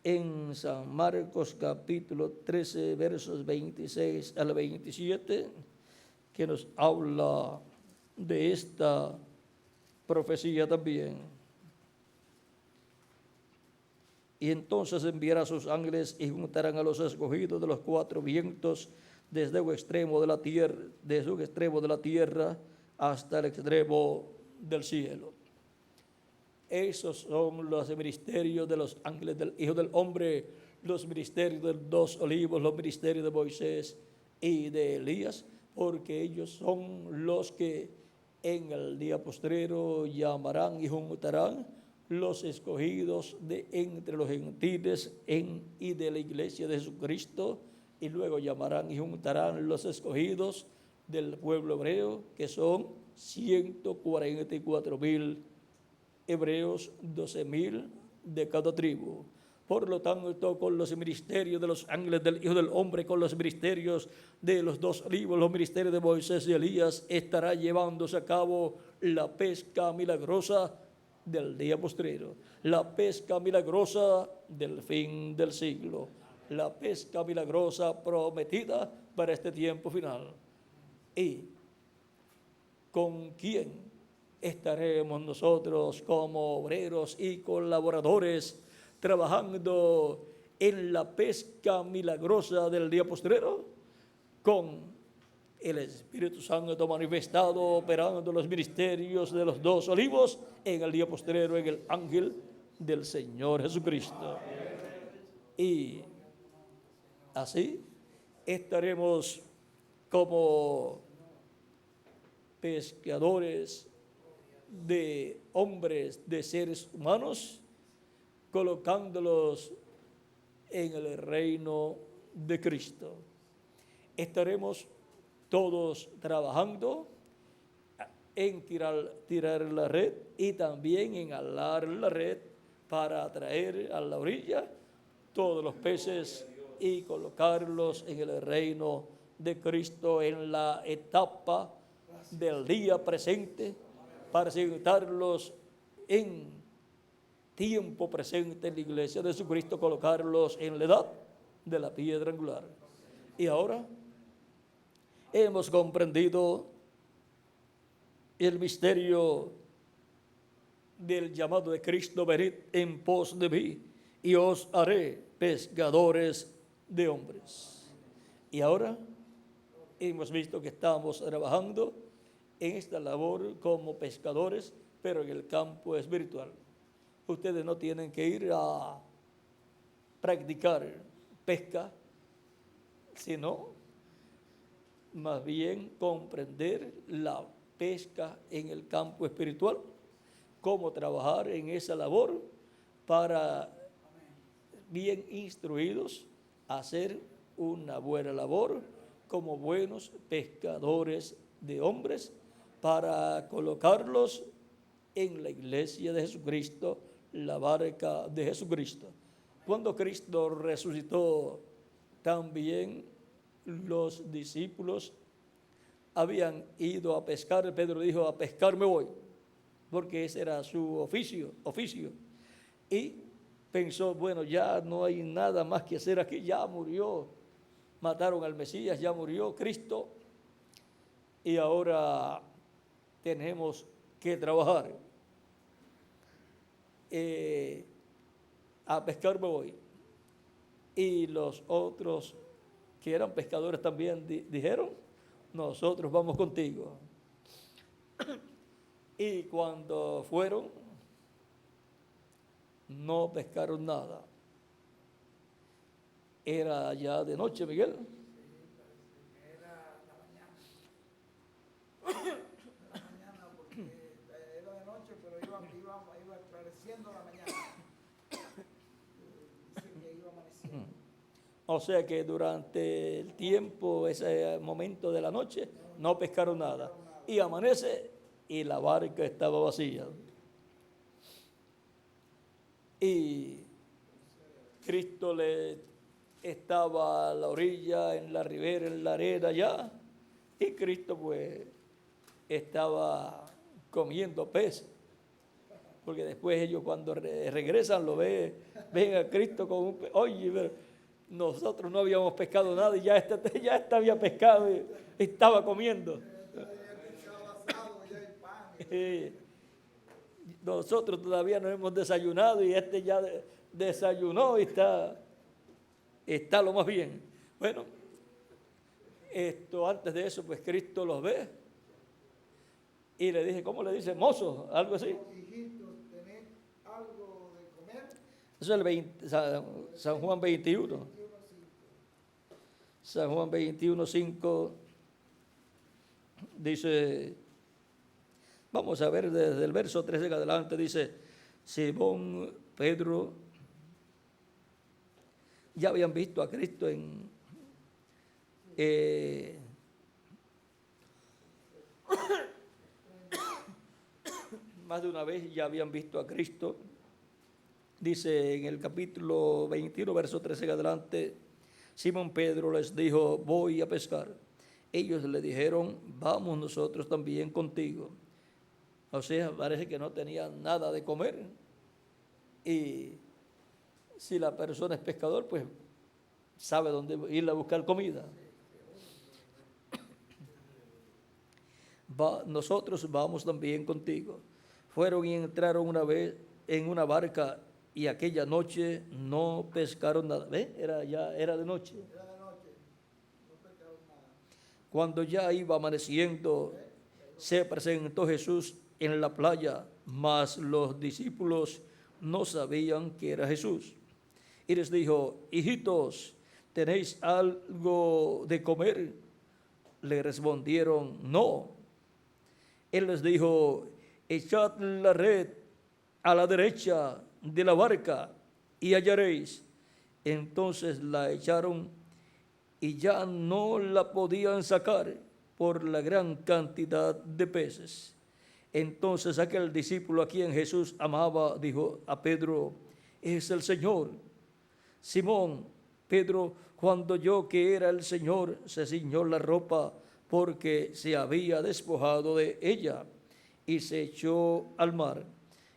en San Marcos capítulo 13 versos 26 al 27 que nos habla de esta profecía también. Y entonces enviará a sus ángeles y juntarán a los escogidos de los cuatro vientos desde un extremo de la tierra, hasta el extremo del cielo. Esos son los ministerios de los ángeles del Hijo del Hombre, los ministerios de los dos olivos, los ministerios de Moisés y de Elías, porque ellos son los que en el día postrero llamarán y juntarán los escogidos de entre los gentiles y de la iglesia de Jesucristo, y luego llamarán y juntarán los escogidos del pueblo hebreo, que son 144,000 hebreos, 12,000 de cada tribu. Por lo tanto, con los ministerios de los ángeles del Hijo del Hombre, con los ministerios de los dos olivos, los ministerios de Moisés y Elías, estará llevándose a cabo la pesca milagrosa del día postrero, la pesca milagrosa del fin del siglo, la pesca milagrosa prometida para este tiempo final. ¿Y con quién estaremos nosotros como obreros y colaboradores trabajando en la pesca milagrosa del día postrero? Con el Espíritu Santo manifestado, operando los ministerios de los dos olivos en el día postrero, en el ángel del Señor Jesucristo. Y así estaremos como pescadores de hombres, de seres humanos, colocándolos en el reino de Cristo. Estaremos todos trabajando en tirar la red y también en alar la red para atraer a la orilla todos los peces y colocarlos en el reino de Cristo en la etapa del día presente, para sentarlos en tiempo presente en la iglesia de Jesucristo, colocarlos en la edad de la piedra angular. Y ahora hemos comprendido el misterio del llamado de Cristo: venid en pos de mí y os haré pescadores de hombres. Y ahora hemos visto que estamos trabajando en esta labor como pescadores, pero en el campo espiritual. Ustedes no tienen que ir a practicar pesca, sino más bien comprender la pesca en el campo espiritual, cómo trabajar en esa labor para, bien instruidos, hacer una buena labor como buenos pescadores de hombres, para colocarlos en la iglesia de Jesucristo, la barca de Jesucristo, Cuando Cristo resucitó, también los discípulos habían ido a pescar. Pedro dijo: a pescar me voy, porque ese era su oficio. Y pensó: bueno, ya no hay nada más que hacer aquí, ya murió, mataron al Mesías, ya murió Cristo, y ahora tenemos que trabajar. A pescar me voy. Y los otros que eran pescadores también dijeron: nosotros vamos contigo. Y cuando fueron, no pescaron nada. Era ya de noche, Miguel. Era la mañana. La mañana, porque era de noche, pero iba apareciendo la mañana. Dice que iba amaneciendo. O sea que durante el tiempo, ese momento de la noche, no pescaron nada. Y amanece y la barca estaba vacía. Y Cristo estaba a la orilla, en la ribera, en la arena ya. Y Cristo pues estaba comiendo peces. Porque después ellos cuando regresan lo ven a Cristo con un pez. Oye, pero nosotros no habíamos pescado nada y ya este había pescado y estaba comiendo. Nosotros todavía no hemos desayunado y este ya desayunó y está lo más bien. Bueno, antes de eso, pues Cristo los ve y le dice: ¿cómo le dice? Mozo, algo así. Hijitos, ¿tenés algo de comer? Eso es San Juan 21. San Juan 21:5 dice, vamos a ver desde el verso 13 en adelante, dice: Simón Pedro, ya habían visto a Cristo más de una vez ya habían visto a Cristo. Dice en el capítulo 21, verso 13 en adelante, Simón Pedro les dijo: voy a pescar. Ellos le dijeron: vamos nosotros también contigo. O sea, parece que no tenían nada de comer. Y si la persona es pescador, pues sabe dónde ir a buscar comida. Nosotros vamos también contigo. Fueron y entraron una vez en una barca y aquella noche no pescaron nada. ¿Ve? Era de noche. Era de noche, no pescaron nada. Cuando ya iba amaneciendo, se presentó Jesús en la playa, mas los discípulos no sabían que era Jesús. Y les dijo: hijitos, ¿tenéis algo de comer? Le respondieron: no. Él les dijo: echad la red a la derecha de la barca y hallaréis. Entonces la echaron y ya no la podían sacar por la gran cantidad de peces. Entonces aquel discípulo a quien Jesús amaba dijo a Pedro: es el Señor. Simón Pedro, cuando oyó que era el Señor, se ciñó la ropa porque se había despojado de ella y se echó al mar.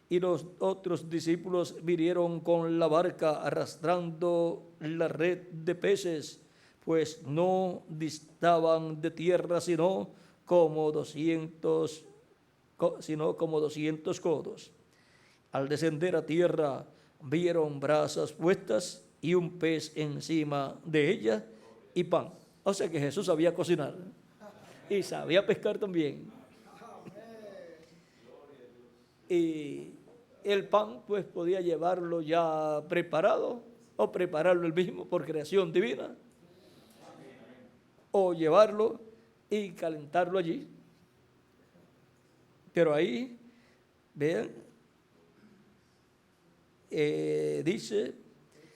Y los otros discípulos vinieron con la barca arrastrando la red de peces, pues no distaban de tierra sino como 200 codos. Al descender a tierra vieron brasas puestas y un pez encima de ella y pan. O sea que Jesús sabía cocinar y sabía pescar también. Y el pan pues podía llevarlo ya preparado o prepararlo él mismo por creación divina, o llevarlo y calentarlo allí. Pero ahí, vean, dice: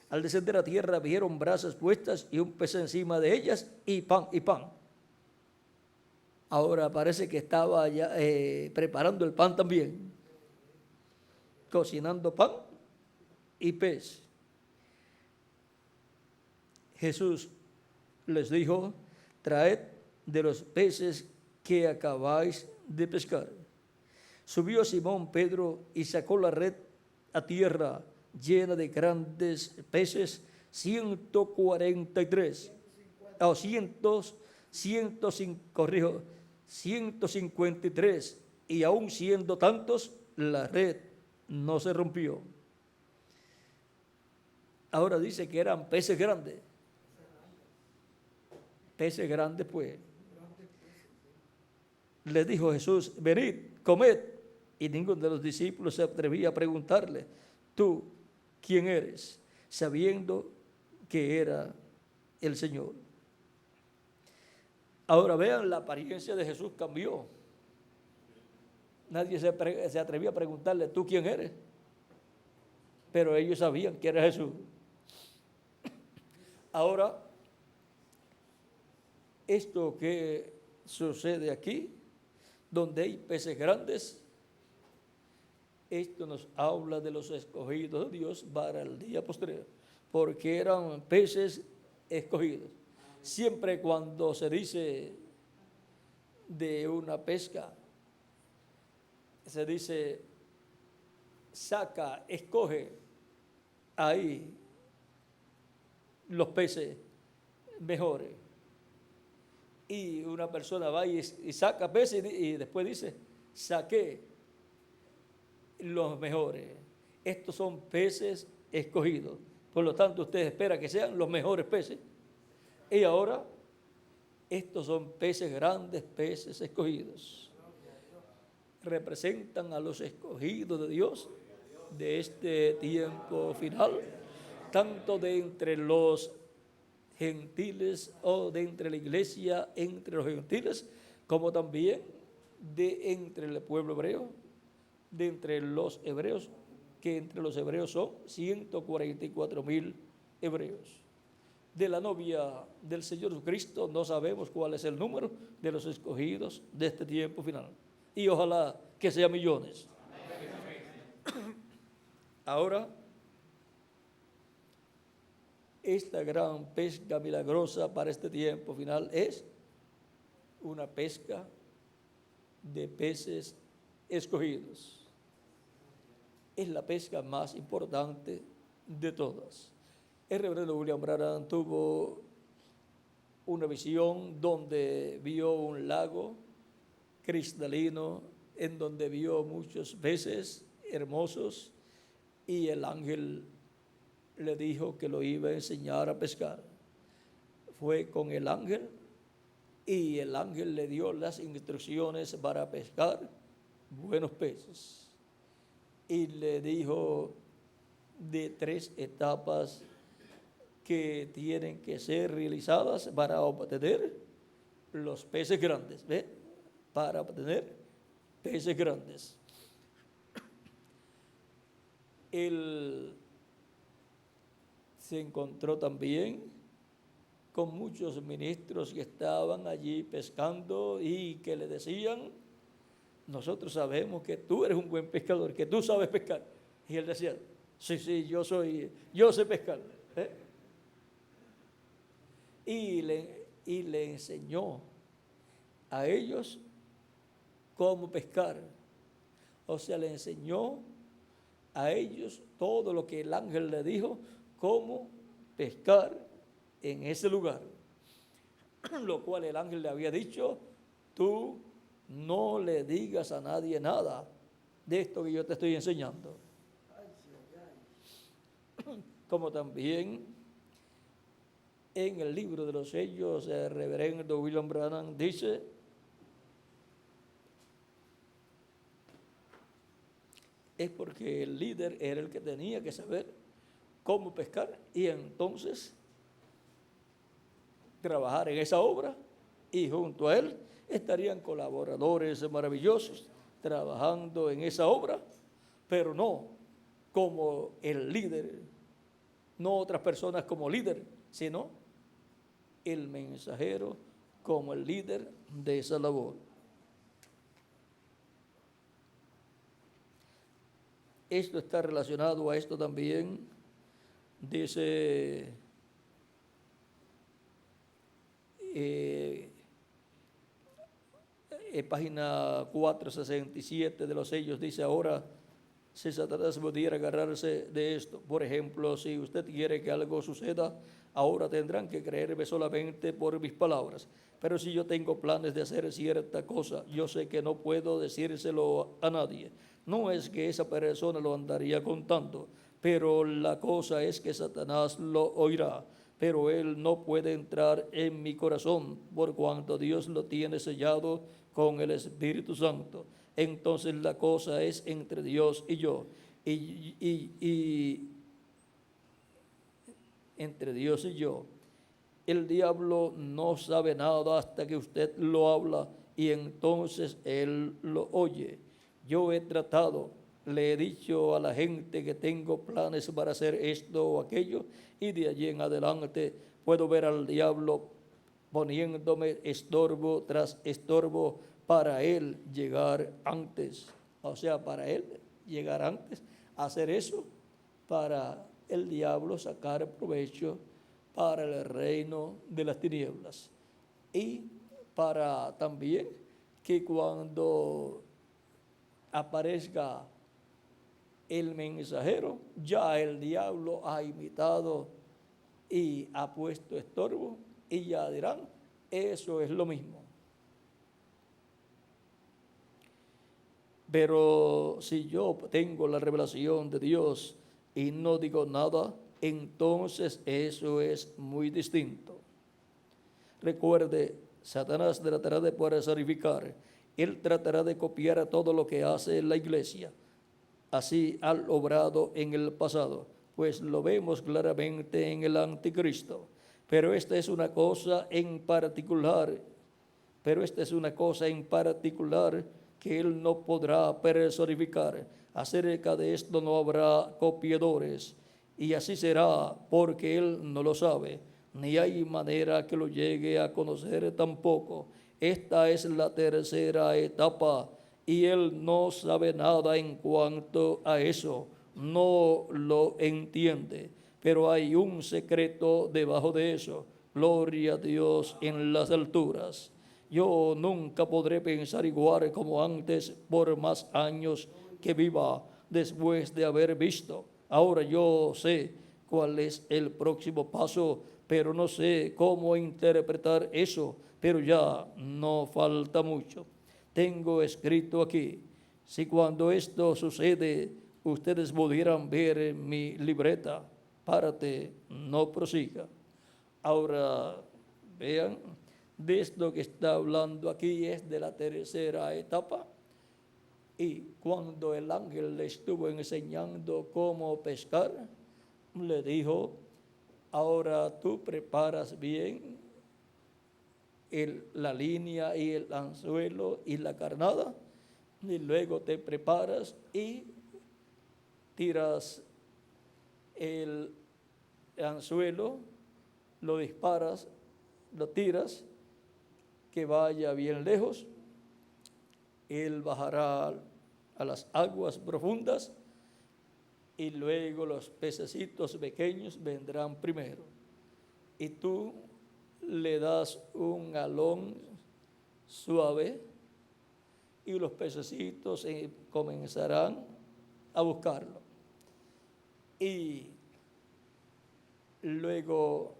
al descender a tierra vieron brasas puestas y un pez encima de ellas y pan. Ahora parece que estaba ya preparando el pan también, cocinando pan y pez. Jesús les dijo: traed de los peces que acabáis de pescar. Subió Simón Pedro y sacó la red a tierra llena de grandes peces, 143, o 153, y aún siendo tantos, la red no se rompió. Ahora dice que eran peces grandes. Peces grandes, pues. Les dijo Jesús: venid, comed. Y ninguno de los discípulos se atrevía a preguntarle: ¿tú quién eres?, sabiendo que era el Señor. Ahora vean, la apariencia de Jesús cambió. Nadie se atrevía a preguntarle: ¿tú quién eres? Pero ellos sabían que era Jesús. Ahora, esto que sucede aquí, donde hay peces grandes, esto nos habla de los escogidos de Dios para el día posterior, porque eran peces escogidos. Siempre cuando se dice de una pesca, se dice saca, escoge ahí los peces mejores. Y una persona va y saca peces y después dice: saqué los mejores. Estos son peces escogidos. Por lo tanto, usted espera que sean los mejores peces. Y ahora, estos son peces grandes, peces escogidos. Representan a los escogidos de Dios de este tiempo final, tanto de entre los gentiles o de entre la iglesia entre los gentiles, como también de entre el pueblo hebreo, de entre los hebreos, que entre los hebreos son 144,000 hebreos. De la novia del Señor Jesucristo no sabemos cuál es el número de los escogidos de este tiempo final. Y ojalá que sea millones. Ahora, esta gran pesca milagrosa para este tiempo final es una pesca de peces escogidos. Es la pesca más importante de todas. El reverendo William Branham tuvo una visión donde vio un lago cristalino, en donde vio muchos peces hermosos, y el ángel le dijo que lo iba a enseñar a pescar. Fue con el ángel y el ángel le dio las instrucciones para pescar buenos peces. Y le dijo de 3 etapas que tienen que ser realizadas para obtener los peces grandes. ¿Ve? Para obtener peces grandes. Él se encontró también con muchos ministros que estaban allí pescando y que le decían: nosotros sabemos que tú eres un buen pescador, que tú sabes pescar. Y él decía: sí, yo sé pescar. Y le enseñó a ellos cómo pescar. O sea, le enseñó a ellos todo lo que el ángel le dijo, cómo pescar en ese lugar. Lo cual el ángel le había dicho: tú no le digas a nadie nada de esto que yo te estoy enseñando. Como también en el libro de los sellos, el reverendo William Branham dice: es porque el líder era el que tenía que saber cómo pescar y entonces trabajar en esa obra, y junto a él estarían colaboradores maravillosos trabajando en esa obra, pero no como el líder, no otras personas como líder, sino el mensajero como el líder de esa labor. Esto está relacionado a esto también. Dice página 467 de los sellos dice: ahora, si Satanás pudiera agarrarse de esto, por ejemplo, si usted quiere que algo suceda, ahora tendrán que creerme solamente por mis palabras. Pero si yo tengo planes de hacer cierta cosa, yo sé que no puedo decírselo a nadie. No es que esa persona lo andaría contando, pero la cosa es que Satanás lo oirá. Pero él no puede entrar en mi corazón por cuanto Dios lo tiene sellado con el Espíritu Santo. Entonces la cosa es entre Dios y yo. Y entre Dios y yo. El diablo no sabe nada hasta que usted lo habla y entonces él lo oye. Yo he tratado, le he dicho a la gente que tengo planes para hacer esto o aquello, y de allí en adelante puedo ver al diablo poniéndome estorbo tras estorbo para él llegar antes. O sea, para él llegar antes, hacer eso, para el diablo sacar provecho para el reino de las tinieblas. Y para también que cuando aparezca el mensajero, ya el diablo ha imitado y ha puesto estorbo, y ya dirán: eso es lo mismo. Pero si yo tengo la revelación de Dios y no digo nada, entonces eso es muy distinto. Recuerde, Satanás tratará de personificar, él tratará de copiar a todo lo que hace la iglesia. Así ha obrado en el pasado, pues lo vemos claramente en el anticristo. Pero esta es una cosa en particular, que él no podrá personificar. Acerca de esto no habrá copiadores, y así será porque él no lo sabe, ni hay manera que lo llegue a conocer tampoco. Esta es la tercera etapa, y él no sabe nada en cuanto a eso, no lo entiende. Pero hay un secreto debajo de eso. Gloria a Dios en las alturas. Yo nunca podré pensar igual como antes por más años que viva después de haber visto. Ahora yo sé cuál es el próximo paso, pero no sé cómo interpretar eso, pero ya no falta mucho. Tengo escrito aquí: si cuando esto sucede ustedes pudieran ver mi libreta, párate, no prosiga. Ahora vean, de esto que está hablando aquí es de la tercera etapa. Y cuando el ángel le estuvo enseñando cómo pescar, le dijo: ahora tú preparas bien la línea y el anzuelo y la carnada, y luego te preparas y tiras el anzuelo, lo disparas, lo tiras, que vaya bien lejos. Él bajará a las aguas profundas y luego los pececitos pequeños vendrán primero. Y tú le das un galón suave y los pececitos comenzarán a buscarlo. Y luego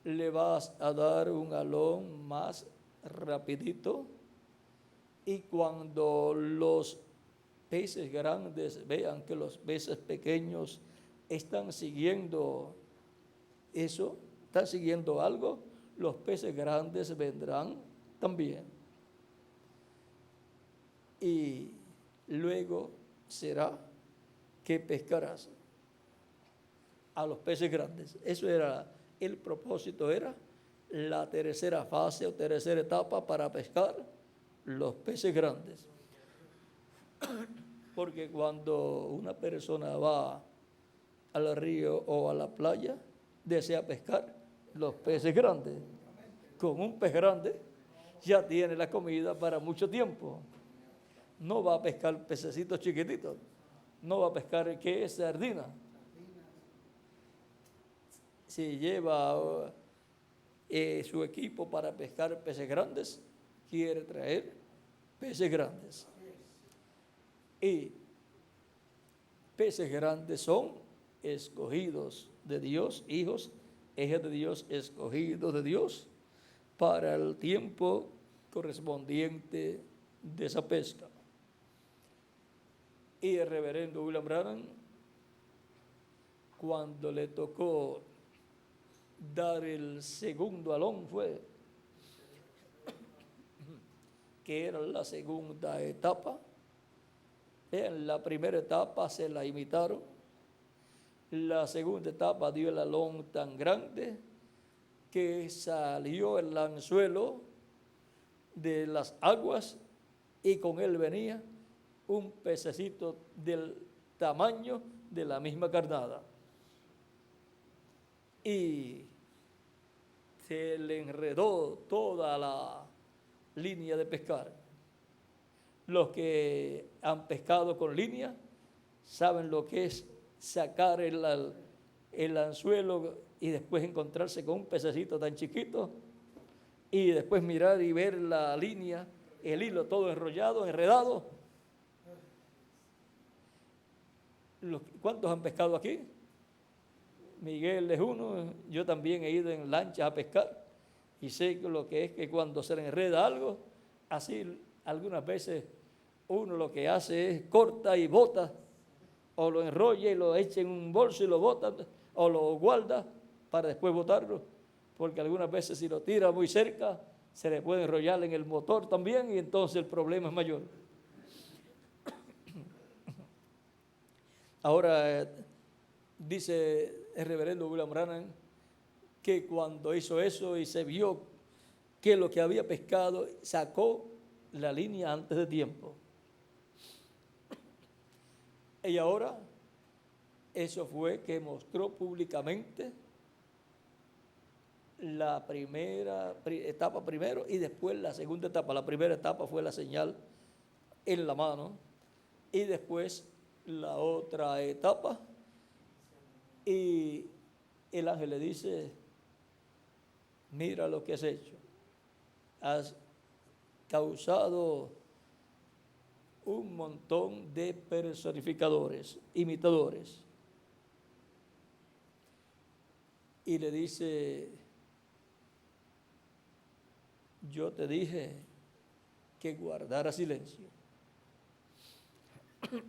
le vas a dar un galón más rapidito, y cuando los peces grandes vean que los peces pequeños están siguiendo eso, están siguiendo algo, los peces grandes vendrán también. Y luego será que pescarás a los peces grandes. Eso era el propósito, era la tercera fase o tercera etapa para pescar los peces grandes. Porque cuando una persona va al río o a la playa, desea pescar los peces grandes. Con un pez grande ya tiene la comida para mucho tiempo. No va a pescar pececitos chiquititos. No va a pescar, ¿qué es? Sardina. Si lleva su equipo para pescar peces grandes, quiere traer peces grandes. Y peces grandes son escogidos de Dios, hijos de Dios, escogidos de Dios para el tiempo correspondiente de esa pesca. Y el reverendo William Branham, cuando le tocó dar el segundo alón, fue que era la segunda etapa. En la primera etapa se la imitaron. La segunda etapa dio el alón tan grande que salió el anzuelo de las aguas y con él venía un pececito del tamaño de la misma carnada. Y se le enredó toda la línea de pescar. Los que han pescado con línea saben lo que es sacar el anzuelo y después encontrarse con un pececito tan chiquito y después mirar y ver la línea, el hilo todo enrollado, enredado. ¿Cuántos han pescado aquí? Miguel es uno, yo también he ido en lanchas a pescar y sé lo que es que cuando se le enreda algo, así algunas veces uno lo que hace es corta y bota, o lo enrolla y lo echa en un bolso y lo bota, o lo guarda para después botarlo, porque algunas veces si lo tira muy cerca, se le puede enrollar en el motor también y entonces el problema es mayor. Ahora, dice el reverendo William Branham que cuando hizo eso y se vio que lo que había pescado, sacó la línea antes de tiempo. Y ahora, eso fue que mostró públicamente la primera etapa primero y después la segunda etapa. La primera etapa fue la señal en la mano y después la otra etapa. Y el ángel le dice, mira lo que has hecho. Has causado un montón de personificadores, imitadores. Y le dice, yo te dije que guardara silencio.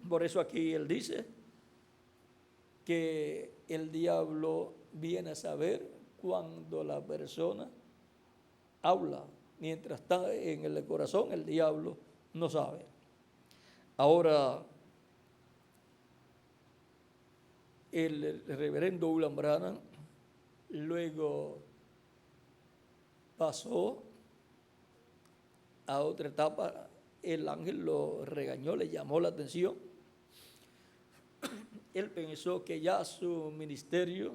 Por eso aquí él dice que el diablo viene a saber cuando la persona habla. Mientras está en el corazón, el diablo no sabe. Ahora, el reverendo William Branham luego pasó a otra etapa. El ángel lo regañó, le llamó la atención. Él pensó que ya su ministerio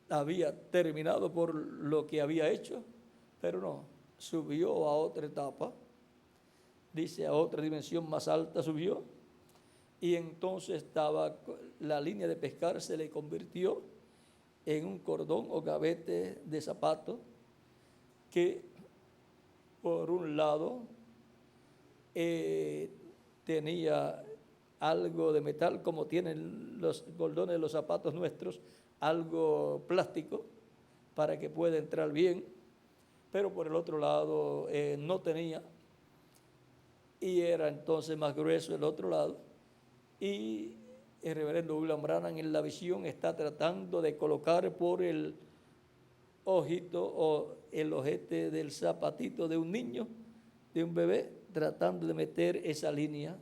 había terminado por lo que había hecho, pero no, subió a otra etapa, dice a otra dimensión más alta subió, y entonces la línea de pescar se le convirtió en un cordón o gavete de zapato que por un lado tenía algo de metal como tienen los cordones de los zapatos nuestros, algo plástico para que pueda entrar bien, pero por el otro lado no tenía y era entonces más grueso el otro lado. Y el reverendo William Branham en la visión está tratando de colocar por el ojito o el ojete del zapatito de un niño, de un bebé, tratando de meter esa línea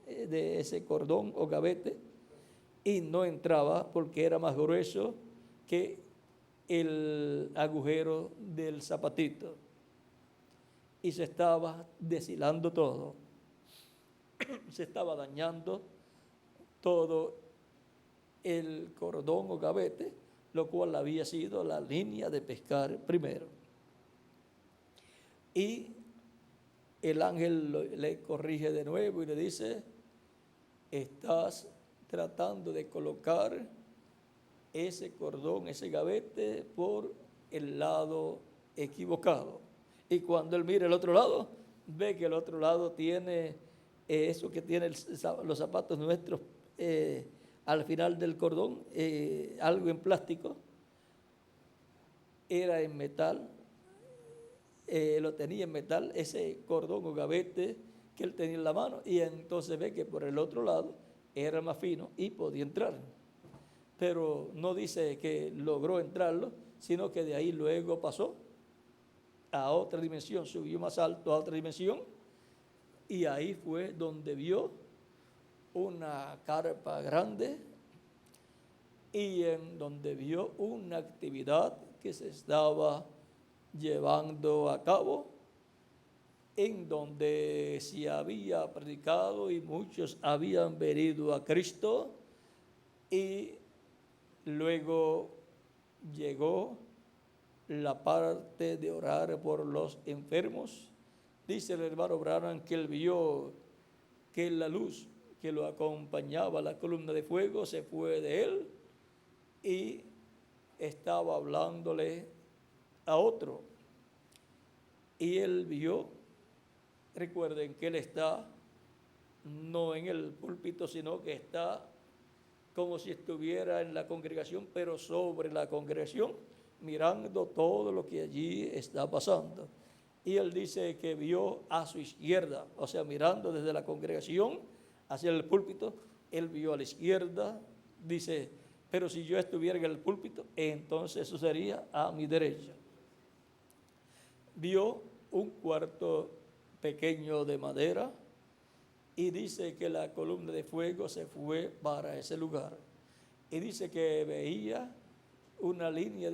de ese cordón o gavete y no entraba porque era más grueso que el agujero del zapatito y se estaba deshilando todo, se estaba dañando todo el cordón o gavete, lo cual había sido la línea de pescar primero. Y el ángel le corrige de nuevo y le dice, estás tratando de colocar ese cordón, ese gavete por el lado equivocado. Y cuando él mira el otro lado, ve que el otro lado tiene eso que tiene los zapatos nuestros al final del cordón, algo en plástico, era en metal, lo tenía en metal, ese cordón o gavete que él tenía en la mano, y entonces ve que por el otro lado era más fino y podía entrar. Pero no dice que logró entrarlo, sino que de ahí luego pasó a otra dimensión, subió más alto a otra dimensión, y ahí fue donde vio una carpa grande y en donde vio una actividad que se estaba llevando a cabo, en donde se había predicado y muchos habían venido a Cristo, y luego llegó la parte de orar por los enfermos. Dice el hermano Branham que él vio que la luz que lo acompañaba, la columna de fuego, se fue de él y estaba hablándole a otro. Y él vio, recuerden que él está no en el púlpito, sino que está como si estuviera en la congregación, pero sobre la congregación, mirando todo lo que allí está pasando. Y él dice que vio a su izquierda, o sea, mirando desde la congregación hacia el púlpito, él vio a la izquierda, dice, pero si yo estuviera en el púlpito, entonces eso sería a mi derecha. Vio un cuarto pequeño de madera y dice que la columna de fuego se fue para ese lugar. Y dice que veía una línea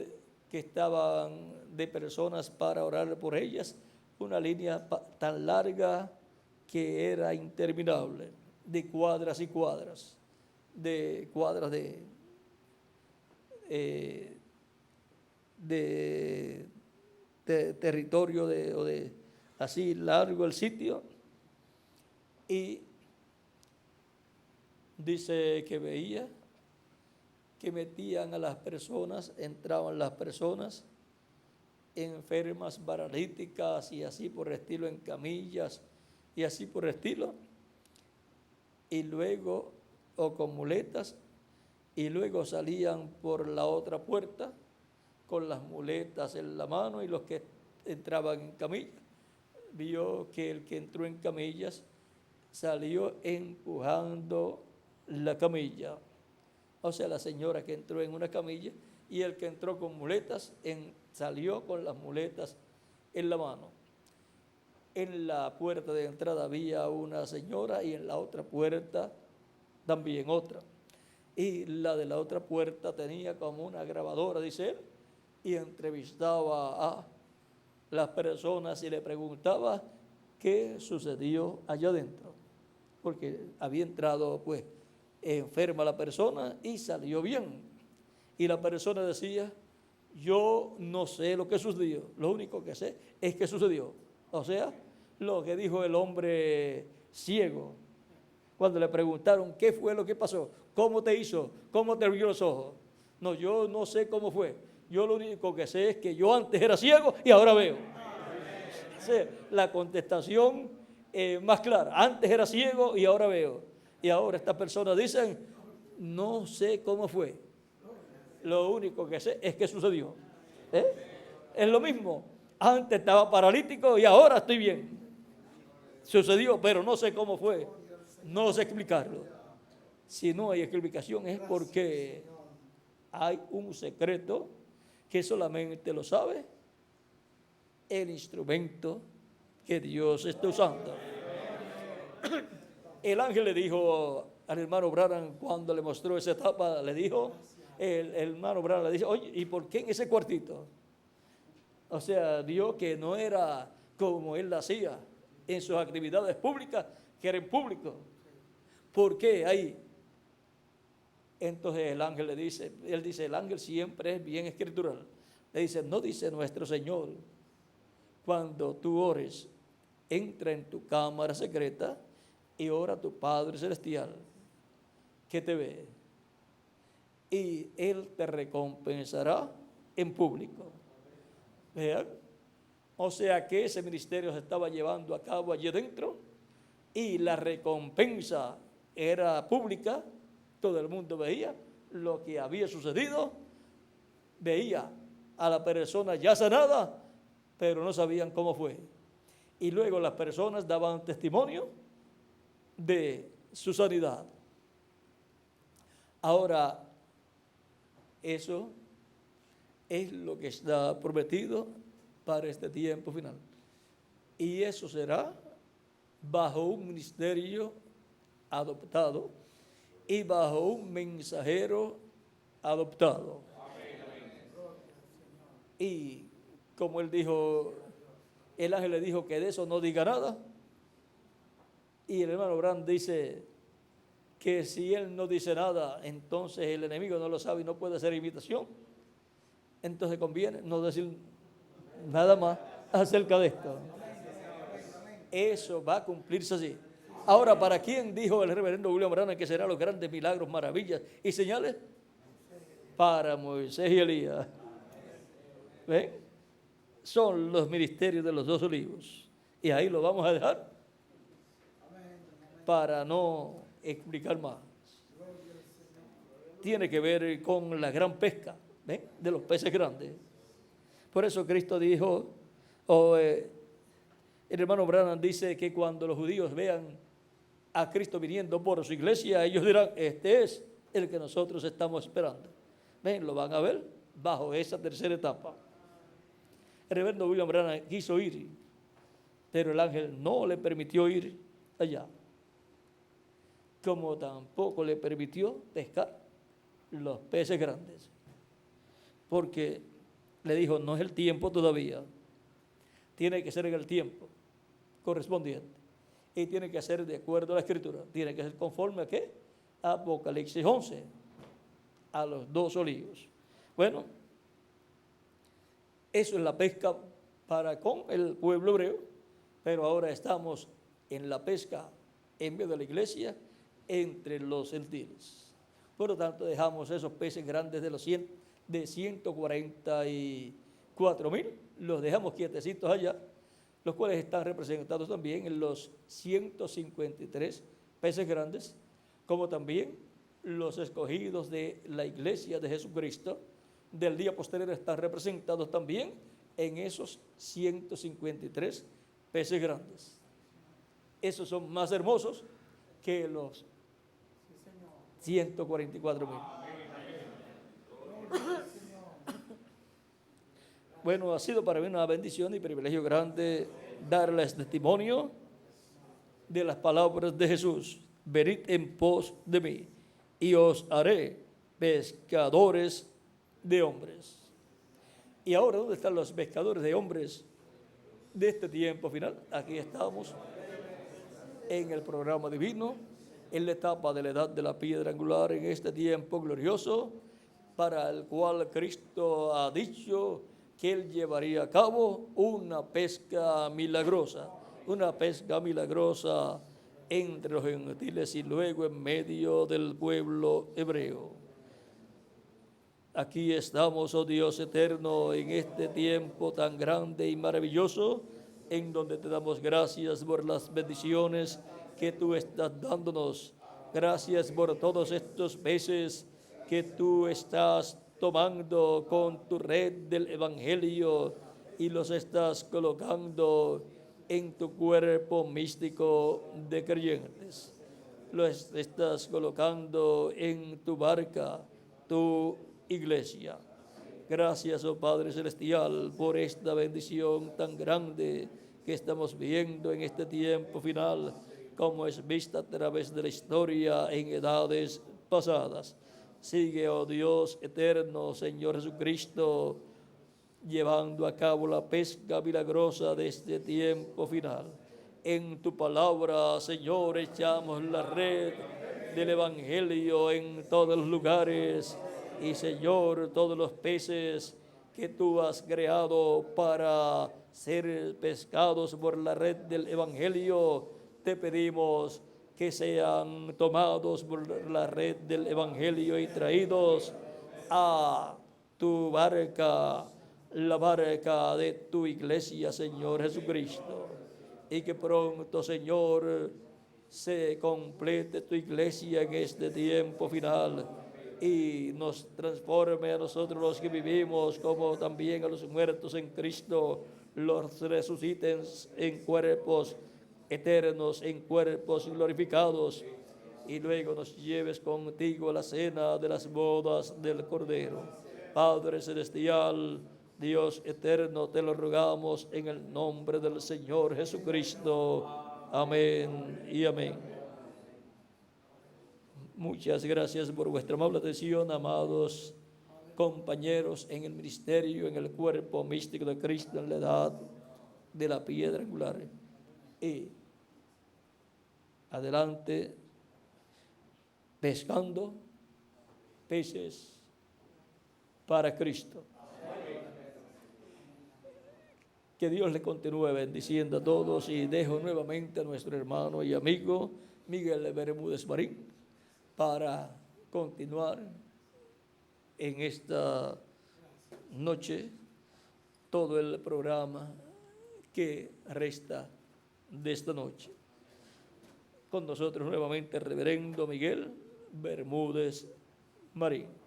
que estaban de personas para orar por ellas, una línea tan larga que era interminable, de cuadras y cuadras, de cuadras de territorio o de así largo el sitio. Y dice que veía que metían a las personas, entraban las personas enfermas, paralíticas y así por el estilo, en camillas y así por el estilo, y luego, o con muletas, y luego salían por la otra puerta con las muletas en la mano, y los que entraban en camillas, vio que el que entró en camillas salió empujando la camilla. O sea, la señora que entró en una camilla, y el que entró con muletas salió con las muletas en la mano. En la puerta de entrada había una señora y en la otra puerta también otra. Y la de la otra puerta tenía como una grabadora, dice él, y entrevistaba a las personas y le preguntaba qué sucedió allá adentro, porque había entrado pues enferma la persona y salió bien, y la persona decía, yo no sé lo que sucedió, lo único que sé es que sucedió. O sea, lo que dijo el hombre ciego cuando le preguntaron qué fue lo que pasó, cómo te hizo, cómo te abrió los ojos. No, yo no sé cómo fue, yo lo único que sé es que yo antes era ciego y ahora veo. O sea, la contestación más clara, antes era ciego y ahora veo. Y ahora estas personas dicen, no sé cómo fue, lo único que sé es que sucedió. Es lo mismo, antes estaba paralítico y ahora estoy bien. Sucedió, pero no sé cómo fue, no sé explicarlo. Si no hay explicación es porque hay un secreto que solamente lo sabe el instrumento que Dios está usando. El ángel le dijo al hermano Branham cuando le mostró esa etapa, le dijo, el hermano Branham le dice, oye, ¿y por qué en ese cuartito? O sea, vio que no era como él lo hacía en sus actividades públicas, que era en público. ¿Por qué ahí? Entonces el ángel le dice, él dice, el ángel siempre es bien escritural. Le dice, no dice nuestro Señor, cuando tú ores, entra en tu cámara secreta y ora a tu Padre Celestial, que te ve, y Él te recompensará en público. Vean, O sea que ese ministerio se estaba llevando a cabo allí dentro y la recompensa era pública. Todo el mundo veía lo que había sucedido, veía a la persona ya sanada, pero no sabían cómo fue. Y luego las personas daban testimonio de su sanidad. Ahora, eso es lo que está prometido para este tiempo final. Y eso será bajo un ministerio adoptado y bajo un mensajero adoptado. Y como él dijo, el ángel le dijo que de eso no diga nada. Y el hermano Branham dice que si él no dice nada, entonces el enemigo no lo sabe y no puede hacer imitación. Entonces conviene no decir nada más acerca de esto. Eso va a cumplirse así. Ahora, ¿para quién dijo el reverendo William Branham que serán los grandes milagros, maravillas y señales? Para Moisés y Elías. ¿Ven? Son los ministerios de los dos olivos. Y ahí lo vamos a dejar para no explicar más. Tiene que ver con la gran pesca, ¿ven? De los peces grandes. Por eso Cristo dijo, el hermano Branham dice que cuando los judíos vean a Cristo viniendo por su iglesia, ellos dirán, este es el que nosotros estamos esperando. ¿Ven? Lo van a ver bajo esa tercera etapa. El reverendo William Branham quiso ir, pero el ángel no le permitió ir allá, como tampoco le permitió pescar los peces grandes, porque le dijo, no es el tiempo todavía, tiene que ser en el tiempo correspondiente, y tiene que ser de acuerdo a la Escritura, tiene que ser conforme a ¿qué? Apocalipsis 11, a los dos olivos. Bueno, eso es la pesca para con el pueblo hebreo, pero ahora estamos en la pesca en medio de la iglesia entre los gentiles. Por lo tanto, dejamos esos peces grandes de 144,000, los dejamos quietecitos allá, los cuales están representados también en los 153 peces grandes, como también los escogidos de la iglesia de Jesucristo del día posterior están representados también en esos 153 peces grandes. Esos son más hermosos que los 144,000. Bueno, ha sido para mí una bendición y privilegio grande darles testimonio de las palabras de Jesús. Venid en pos de mí y os haré pescadores de hombres. Y ahora, ¿dónde están los pescadores de hombres de este tiempo final? Aquí estamos en el programa divino, en la etapa de la edad de la piedra angular, en este tiempo glorioso, para el cual Cristo ha dicho que Él llevaría a cabo una pesca milagrosa entre los gentiles y luego en medio del pueblo hebreo. Aquí estamos, oh Dios eterno, en este tiempo tan grande y maravilloso, en donde te damos gracias por las bendiciones que tú estás dándonos. Gracias por todos estos peces que tú estás tomando con tu red del Evangelio y los estás colocando en tu cuerpo místico de creyentes. Los estás colocando en tu barca, tu iglesia. Gracias, oh Padre Celestial, por esta bendición tan grande que estamos viendo en este tiempo final, como es vista a través de la historia en edades pasadas. Sigue, oh Dios eterno, Señor Jesucristo, llevando a cabo la pesca milagrosa de este tiempo final. En tu palabra, Señor, echamos la red del Evangelio en todos los lugares. Y, Señor, todos los peces que tú has creado para ser pescados por la red del Evangelio, te pedimos que sean tomados por la red del Evangelio y traídos a tu barca, la barca de tu iglesia, Señor Jesucristo. Y que pronto, Señor, se complete tu iglesia en este tiempo final y nos transforme a nosotros los que vivimos, como también a los muertos en Cristo, los resuciten en cuerpos eternos, en cuerpos glorificados, y luego nos lleves contigo a la cena de las bodas del Cordero. Padre celestial, Dios eterno, te lo rogamos en el nombre del Señor Jesucristo. Amén y amén. Muchas gracias por vuestra amable atención, amados compañeros en el ministerio, en el cuerpo místico de Cristo, en la edad de la piedra angular. Y adelante, pescando peces para Cristo. Que Dios le continúe bendiciendo a todos, y dejo nuevamente a nuestro hermano y amigo Miguel Bermúdez Marín para continuar en esta noche todo el programa que resta de esta noche. Con nosotros nuevamente el reverendo Miguel Bermúdez Marín.